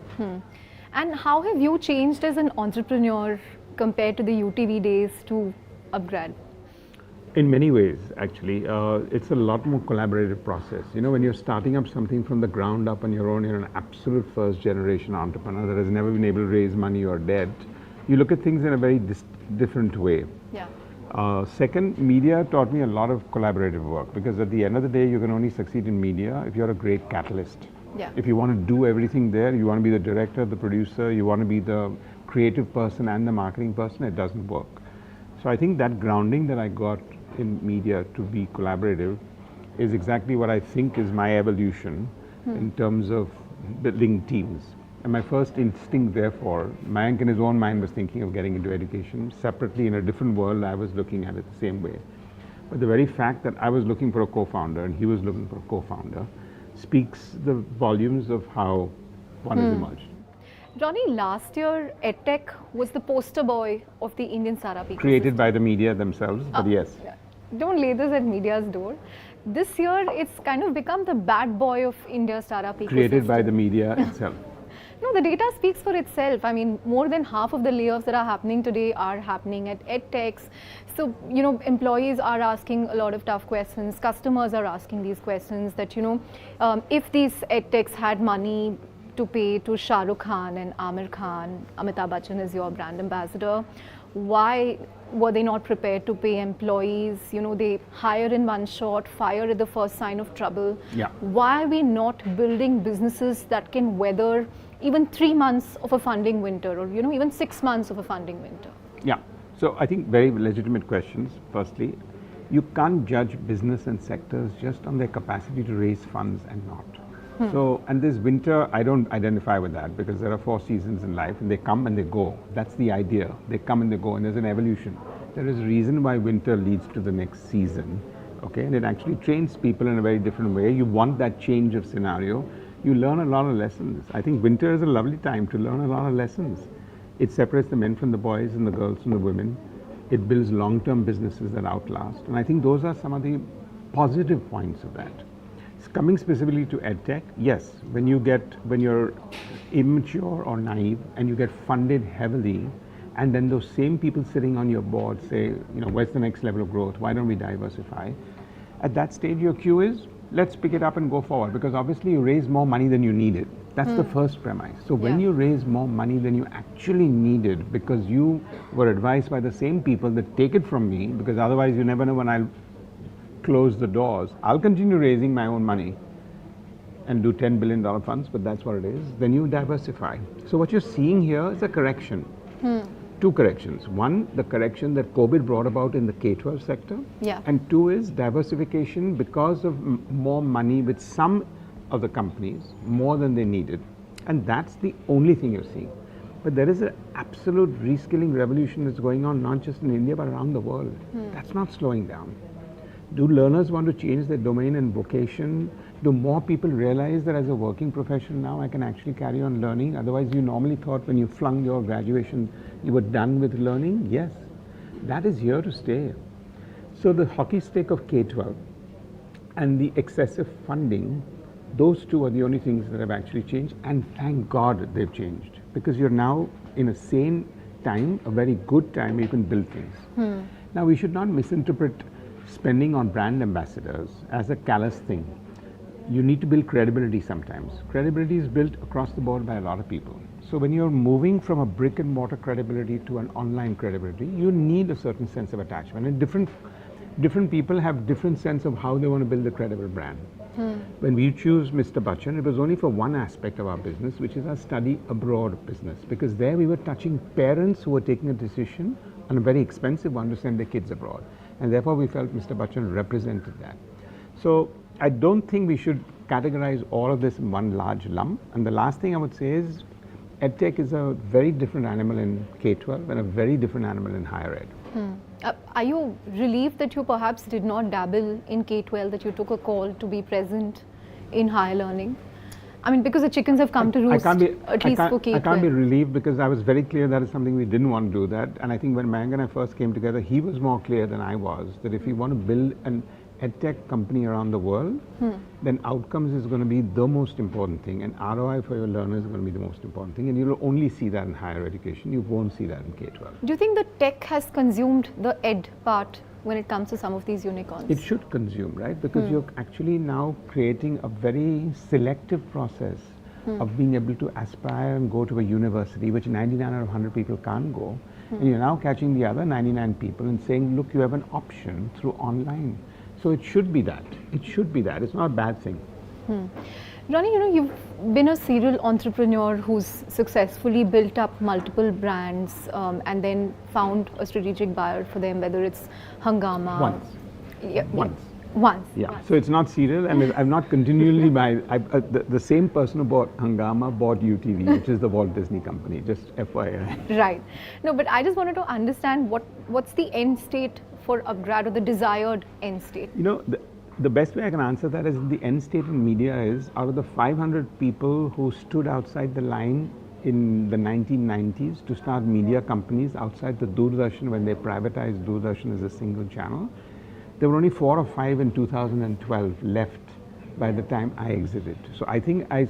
And how have you changed as an entrepreneur compared to the UTV days to Upgrad? In many ways, actually, it's a lot more collaborative process. You know, when you're starting up something from the ground up on your own, you're an absolute first-generation entrepreneur that has never been able to raise money or debt. You look at things in a very different way. Yeah. Second, media taught me a lot of collaborative work, because at the end of the day, you can only succeed in media if you're a great catalyst. Yeah. If you want to do everything there, you want to be the director, the producer, you want to be the creative person and the marketing person, it doesn't work. So I think that grounding that I got in media to be collaborative is exactly what I think is my evolution in terms of building teams. And my first instinct, therefore, Mayank in his own mind was thinking of getting into education. Separately, in a different world, I was looking at it the same way. But the very fact that I was looking for a co-founder and he was looking for a co-founder speaks the volumes of how one has emerged. Ronnie, last year, EdTech was the poster boy of the Indian startup ecosystem. Created by the media themselves, but yes. Don't lay this at media's door. This year, it's kind of become the bad boy of India's startup ecosystem. Created by the media itself. No, the data speaks for itself. I mean, more than half of the layoffs that are happening today are happening at EdTechs. So, you know, employees are asking a lot of tough questions. Customers are asking these questions that, you know, if these EdTechs had money to pay to Shah Rukh Khan and Amir Khan, Amitabh Bachchan is your brand ambassador, why were they not prepared to pay employees? You know, they hire in one shot, fire at the first sign of trouble. Yeah. Why are we not building businesses that can weather even 3 months of a funding winter, or, you know, even 6 months of a funding winter? Yeah. So I think very legitimate questions. Firstly, you can't judge business and sectors just on their capacity to raise funds and not. So, and this winter, I don't identify with that, because there are 4 seasons in life and they come and they go. That's the idea. They come and they go, and there's an evolution. There is a reason why winter leads to the next season, okay? And it actually trains people in a very different way. You want that change of scenario. You learn a lot of lessons. I think winter is a lovely time to learn a lot of lessons. It separates the men from the boys and the girls from the women. It builds long-term businesses that outlast. And I think those are some of the positive points of that. Coming specifically to EdTech, yes, when you're immature or naive and you get funded heavily, and then those same people sitting on your board say, you know, where's the next level of growth? Why don't we diversify? At that stage, your cue is, let's pick it up and go forward, because obviously you raise more money than you needed. That's the first premise. So when you raise more money than you actually needed, because you were advised by the same people that take it from me, because otherwise you never know when I'll close the doors, I'll continue raising my own money and do $10 billion funds, but that's what it is. Then you diversify. So what you're seeing here is a correction. 2 corrections. 1, the correction that COVID brought about in the K-12 sector. Yeah. And 2 is diversification because of more money with some of the companies, more than they needed. And that's the only thing you're seeing. But there is an absolute reskilling revolution that's going on, not just in India, but around the world. That's not slowing down. Do learners want to change their domain and vocation? Do more people realize that as a working professional now, I can actually carry on learning? Otherwise, you normally thought when you flung your graduation, you were done with learning. Yes, that is here to stay. So the hockey stick of K-12 and the excessive funding, those 2 are the only things that have actually changed. And thank God they've changed, because you're now in a sane time, a very good time where you can build things. Now, we should not misinterpret spending on brand ambassadors as a callous thing. You need to build credibility sometimes. Credibility is built across the board by a lot of people. So when you're moving from a brick and mortar credibility to an online credibility, you need a certain sense of attachment. And different people have different sense of how they want to build a credible brand. When we choose Mr. Bachchan, it was only for one aspect of our business, which is our study abroad business, because there we were touching parents who were taking a decision on a very expensive one to send their kids abroad. And therefore we felt Mr. Bachchan represented that. So I don't think we should categorize all of this in one large lump. And the last thing I would say is, EdTech is a very different animal in K-12 and a very different animal in higher ed. Are you relieved that you perhaps did not dabble in K-12, that you took a call to be present in higher learning? I mean, because the chickens have come to roost, at least for K-12. I can't be relieved, because I was very clear that is something we didn't want to do that. And I think when Mayank and I first came together, he was more clear than I was, that if we want to build an edtech company around the world, then outcomes is going to be the most important thing, and ROI for your learners is going to be the most important thing, and you'll only see that in higher education. You won't see that in K-12. Do you think the tech has consumed the ed part when it comes to some of these unicorns? It should consume, right? Because you're actually now creating a very selective process of being able to aspire and go to a university, which 99 out of 100 people can't go. And you're now catching the other 99 people and saying, look, you have an option through online. So it should be that. It should be that. It's not a bad thing. Ronnie, you've been a serial entrepreneur who's successfully built up multiple brands and then found a strategic buyer for them, whether it's Hungama. Once. Yeah. So it's not serial, and I'm not continually the same person who bought Hungama bought UTV, which is the Walt Disney company, just FYI. Right. No, but I just wanted to understand what's the end state for Upgrad, or the desired end state? The best way I can answer that is the end state in media is, out of the 500 people who stood outside the line in the 1990s to start media companies outside the Doordarshan when they privatized Doordarshan as a single channel, there were only 4 or 5 in 2012 left by the time I exited. So I think I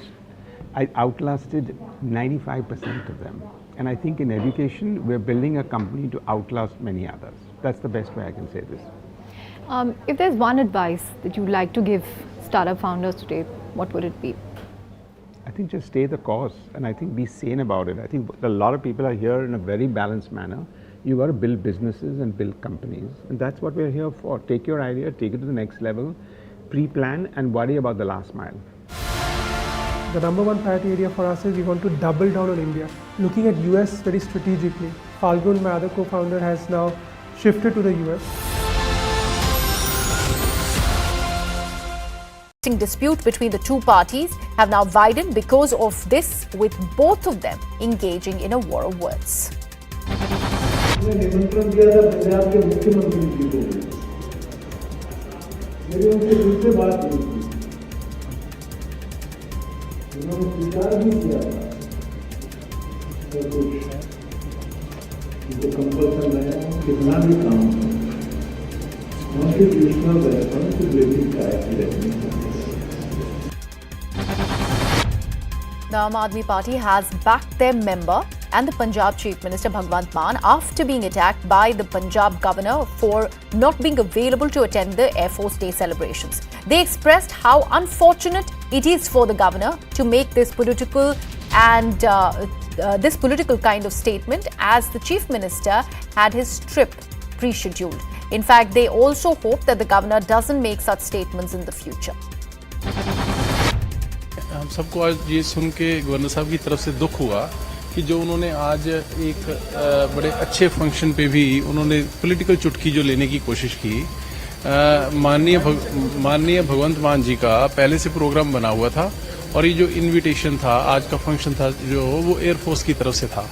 outlasted 95% of them. And I think in education, we're building a company to outlast many others. That's the best way I can say this. If there's one advice that you'd like to give startup founders today, what would it be? I think just stay the course, and I think be sane about it. I think a lot of people are here in a very balanced manner. You got to build businesses and build companies, and that's what we're here for. Take your idea, take it to the next level, pre-plan, and worry about the last mile. The number one priority area for us is we want to double down on India. Looking at US very strategically. Falgun, my other co-founder, has now shifted to the US. Dispute between the two parties have now widened because of this, with both of them engaging in a war of words. निमंत्रण दिया था पंजाब के मुख्यमंत्री जी को, मेरी उनसे दिल से बात हुई थी, उन्होंने स्वीकार भी किया था, सब कुछ उनको कंपल्सन लगाया, कितना भी काम कॉन्स्टिट्यूशनल रेस्पॉन्सिबिलिटी का है। The Aam Aadmi Party has backed their member and the Punjab Chief Minister Bhagwant Mann after being attacked by the Punjab Governor for not being available to attend the Air Force Day celebrations. They expressed how unfortunate it is for the Governor to make this political and this political kind of statement, as the Chief Minister had his trip pre-scheduled. In fact, they also hope that the Governor doesn't make such statements in the future. हम सबको आज ये सुन के governor साहब की तरफ से दुख हुआ कि जो उन्होंने आज एक बड़े अच्छे फंक्शन पे भी उन्होंने पॉलिटिकल चुटकी जो लेने की कोशिश की। माननीय भगवंत मान जी का पहले से प्रोग्राम बना हुआ था, और ये जो इनविटेशन था, आज का फंक्शन था जो, वो एयरफोर्स की तरफ से था।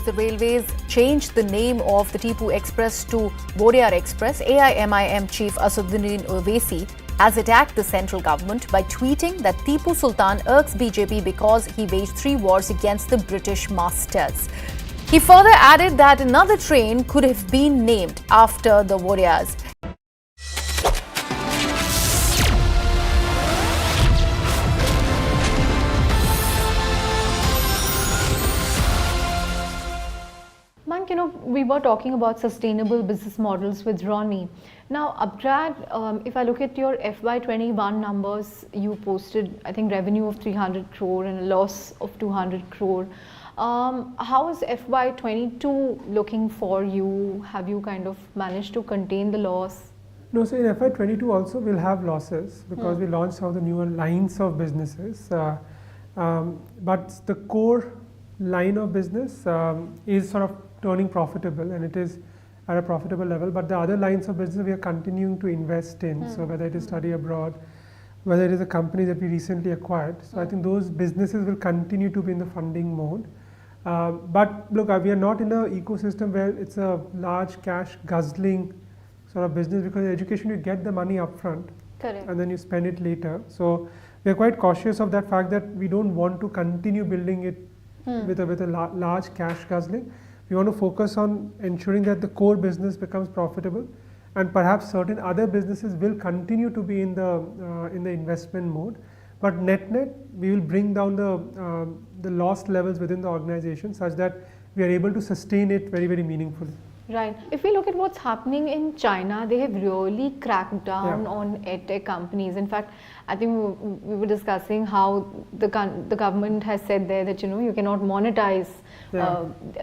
The railways changed the name of the Tipu Express to Modhera Express. AIMIM chief Asaduddin Owaisi has attacked the central government by tweeting that Tipu Sultan irks BJP because he waged 3 wars against the British masters. He further added that another train could have been named after the warriors. Mank, we were talking about sustainable business models with Ronnie. Now, Upgrad, if I look at your FY21 numbers, you posted, I think, revenue of 300 crore and a loss of 200 crore. How is FY22 looking for you? Have you kind of managed to contain the loss? No, so in FY22 also we'll have losses because we launched some of the newer lines of businesses. But the core line of business is sort of turning profitable, and it is at a profitable level. But the other lines of business we are continuing to invest in. So whether it is study abroad, whether it is a company that we recently acquired. So I think those businesses will continue to be in the funding mode. But look, we are not in an ecosystem where it's a large cash guzzling sort of business, because in education you get the money upfront. Correct. And then you spend it later. So we are quite cautious of that fact that we don't want to continue building it with a large cash guzzling. We want to focus on ensuring that the core business becomes profitable, and perhaps certain other businesses will continue to be in the investment mode. But net, we will bring down the loss levels within the organization such that we are able to sustain it very, very meaningfully. Right. If we look at what's happening in China, they have really cracked down on edtech companies. In fact, I think we were discussing how the government has said there that you cannot monetize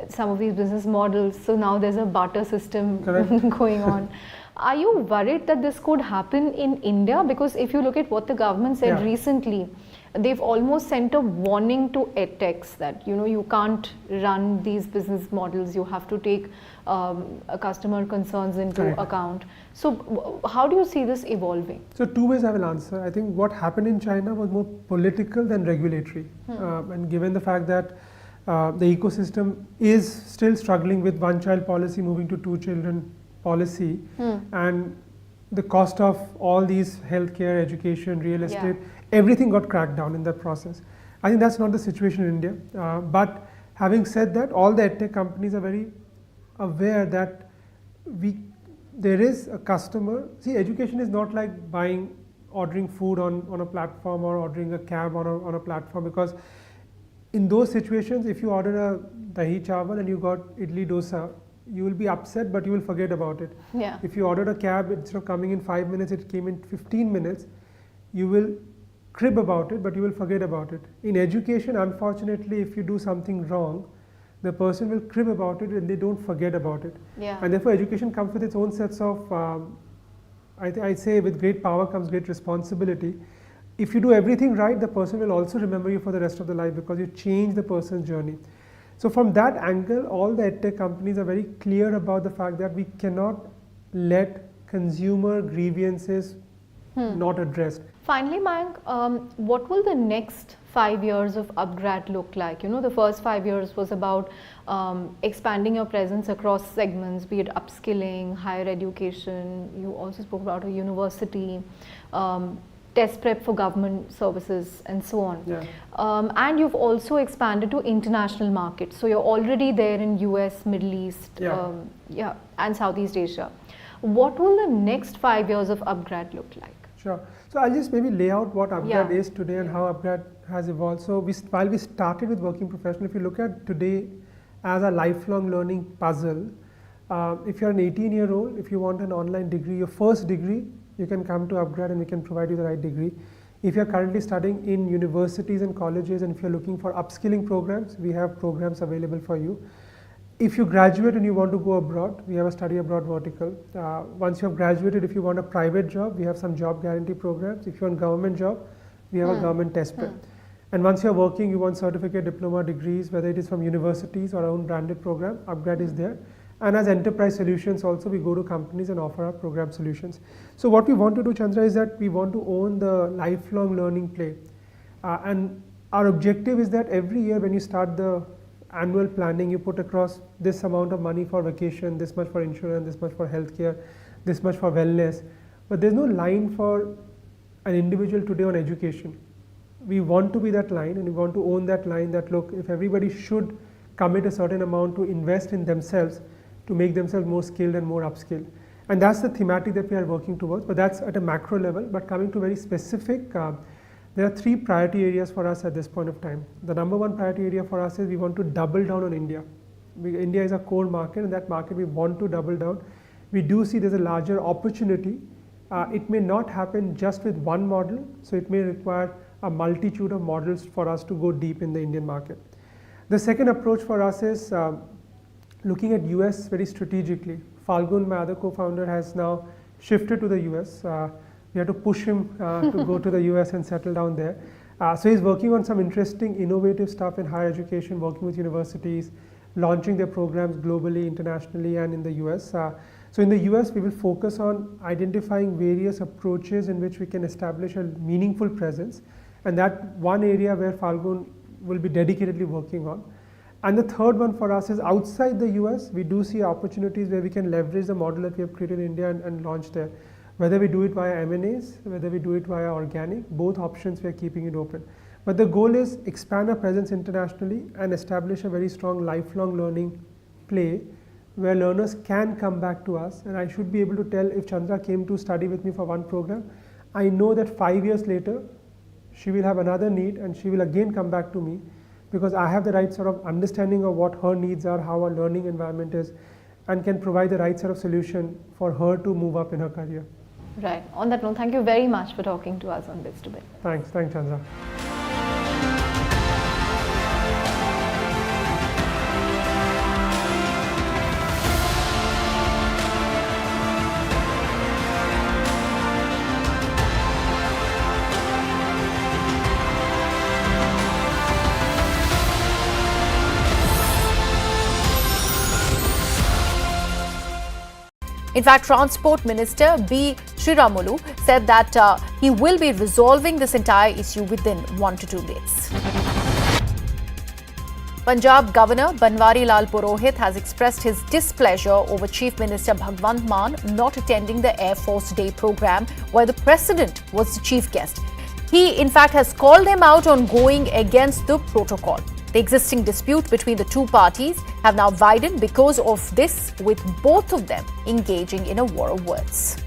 some of these business models. So now there's a barter system going on. Are you worried that this could happen in India? Because if you look at what the government said recently, they've almost sent a warning to edtechs that you can't run these business models. You have to take customer concerns into account. So how do you see this evolving? So two ways I will answer. I think what happened in China was more political than regulatory. And given the fact that the ecosystem is still struggling with one-child policy moving to two-children policy, and the cost of all these healthcare, education, real estate, everything got cracked down in that process. I think that's not the situation in India. But having said that, all the edtech companies are very aware that there is a customer. See, education is not like ordering food on a platform or ordering a cab on a platform, because in those situations, if you order a dahi chawal and you got idli dosa, you will be upset, but you will forget about it. If you ordered a cab, instead of coming in 5 minutes, it came in 15 minutes, you will crib about it, but you will forget about it. In education, unfortunately, if you do something wrong, the person will crib about it and they don't forget about it. And therefore, education comes with its own sets of, I say with great power comes great responsibility. If you do everything right, the person will also remember you for the rest of the life, because you change the person's journey. So from that angle, all the edtech companies are very clear about the fact that we cannot let consumer grievances not addressed. Finally, Mayank, what will the next 5 years of Upgrad look like? The first 5 years was about expanding your presence across segments, be it upskilling, higher education. You also spoke about a university, test prep for government services, and so on. And you've also expanded to international markets. So you're already there in US, Middle East, and Southeast Asia. What will the next 5 years of Upgrad look like? Sure. So I'll just maybe lay out what Upgrad is today and how Upgrad has evolved. So while we started with working professional, if you look at today as a lifelong learning puzzle, if you're an 18-year-old, if you want an online degree, your first degree, you can come to Upgrad and we can provide you the right degree. If you're currently studying in universities and colleges, and if you're looking for upskilling programs, we have programs available for you. If you graduate and you want to go abroad, we have a study abroad vertical. Once you have graduated, if you want a private job, we have some job guarantee programs. If you want government job, we have a government test prep. And once you're working, you want certificate, diploma, degrees, whether it is from universities or our own branded program, Upgrad is there. And as enterprise solutions also, we go to companies and offer our program solutions. So what we want to do, Chandra, is that we want to own the lifelong learning play. And our objective is that every year when you start the annual planning, you put across this amount of money for vacation, this much for insurance, this much for healthcare, this much for wellness. But there's no line for an individual today on education. We want to be that line, and we want to own that line that, look, if everybody should commit a certain amount to invest in themselves, to make themselves more skilled and more upskilled. And that's the thematic that we are working towards, but that's at a macro level. But coming to very specific, there are 3 priority areas for us at this point of time. The number 1 priority area for us is we want to double down on India. India is a core market, and that market we want to double down. We do see there's a larger opportunity. It may not happen just with one model, so it may require a multitude of models for us to go deep in the Indian market. The second approach for us is looking at US very strategically. Falgun, my other co-founder, has now shifted to the US. We had to push him to go to the US and settle down there. So he's working on some interesting, innovative stuff in higher education, working with universities, launching their programs globally, internationally, and in the US. So in the US, we will focus on identifying various approaches in which we can establish a meaningful presence. And that one area where Falgun will be dedicatedly working on. And the third one for us is outside the US, we do see opportunities where we can leverage the model that we have created in India and launch there. Whether we do it via M&As, whether we do it via organic, both options we are keeping it open. But the goal is expand our presence internationally and establish a very strong lifelong learning play where learners can come back to us, and I should be able to tell if Chandra came to study with me for one program, I know that 5 years later she will have another need and she will again come back to me, because I have the right sort of understanding of what her needs are, how her learning environment is, and can provide the right sort of solution for her to move up in her career. Right. On that note, thank you very much for talking to us on Bits to Bit. Thanks, Chandra. In fact, Transport Minister B. Sriramulu said that he will be resolving this entire issue within 1 to 2 days. Punjab Governor Banwari Lal Purohit has expressed his displeasure over Chief Minister Bhagwant Mann not attending the Air Force Day program where the President was the chief guest. He, in fact, has called him out on going against the protocol. The existing dispute between the two parties have now widened because of this, with both of them engaging in a war of words.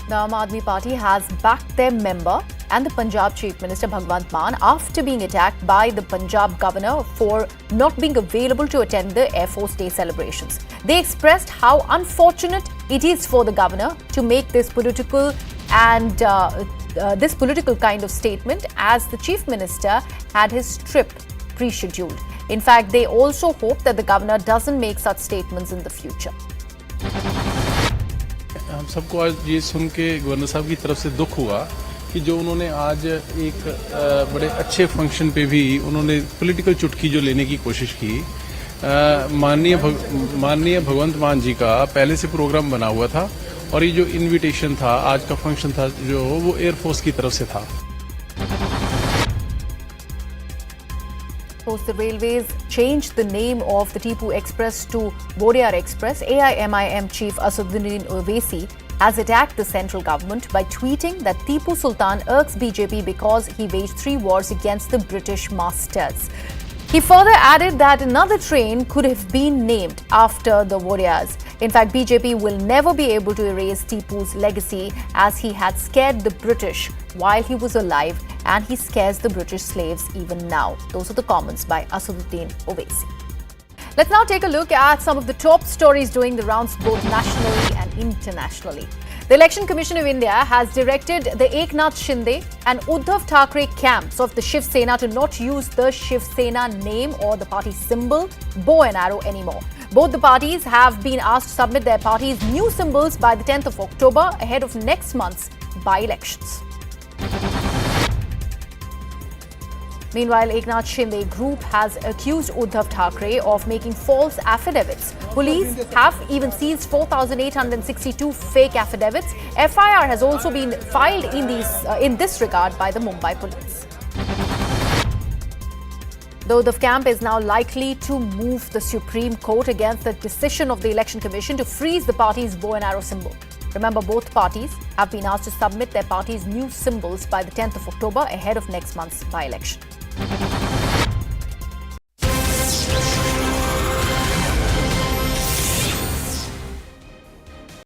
The Aam Aadmi Party has backed their member and the Punjab Chief Minister Bhagwant Mann after being attacked by the Punjab Governor for not being available to attend the Air Force Day celebrations. They expressed how unfortunate it is for the Governor to make this political and this political kind of statement, as the Chief Minister had his trip pre-scheduled. In fact, they also hope that the Governor doesn't make such statements in the future. हम सबको आज ये सुन के governor साहब की तरफ से दुख हुआ कि जो उन्होंने आज एक बड़े अच्छे फंक्शन पे भी उन्होंने पॉलिटिकल चुटकी जो लेने की कोशिश की। माननीय भगवंत मान जी का पहले से प्रोग्राम बना हुआ था और ये जो इनविटेशन था, आज का फंक्शन था जो, वो एयरफोर्स की तरफ से था। The Railways changed the name of the Tipu Express to Modhera Express. AIMIM Chief Asaduddin Owaisi has attacked the central government by tweeting that Tipu Sultan irks BJP because he waged 3 wars against the British masters. He further added that another train could have been named after the warriors. In fact, BJP will never be able to erase Tipu's legacy, as he had scared the British while he was alive, and he scares the British slaves even now. Those are the comments by Asaduddin Owaisi. Let's now take a look at some of the top stories doing the rounds both nationally and internationally. The Election Commission of India has directed the Eknath Shinde and Uddhav Thackeray camps of the Shiv Sena to not use the Shiv Sena name or the party symbol, bow and arrow, anymore. Both the parties have been asked to submit their party's new symbols by the 10th of October ahead of next month's by-elections. Meanwhile, Eknath Shinde group has accused Uddhav Thackeray of making false affidavits. Police have even seized 4,862 fake affidavits. FIR has also been filed in this regard by the Mumbai police. The Uddhav camp is now likely to move the Supreme Court against the decision of the Election Commission to freeze the party's bow and arrow symbol. Remember, both parties have been asked to submit their party's new symbols by the 10th of October ahead of next month's by-election.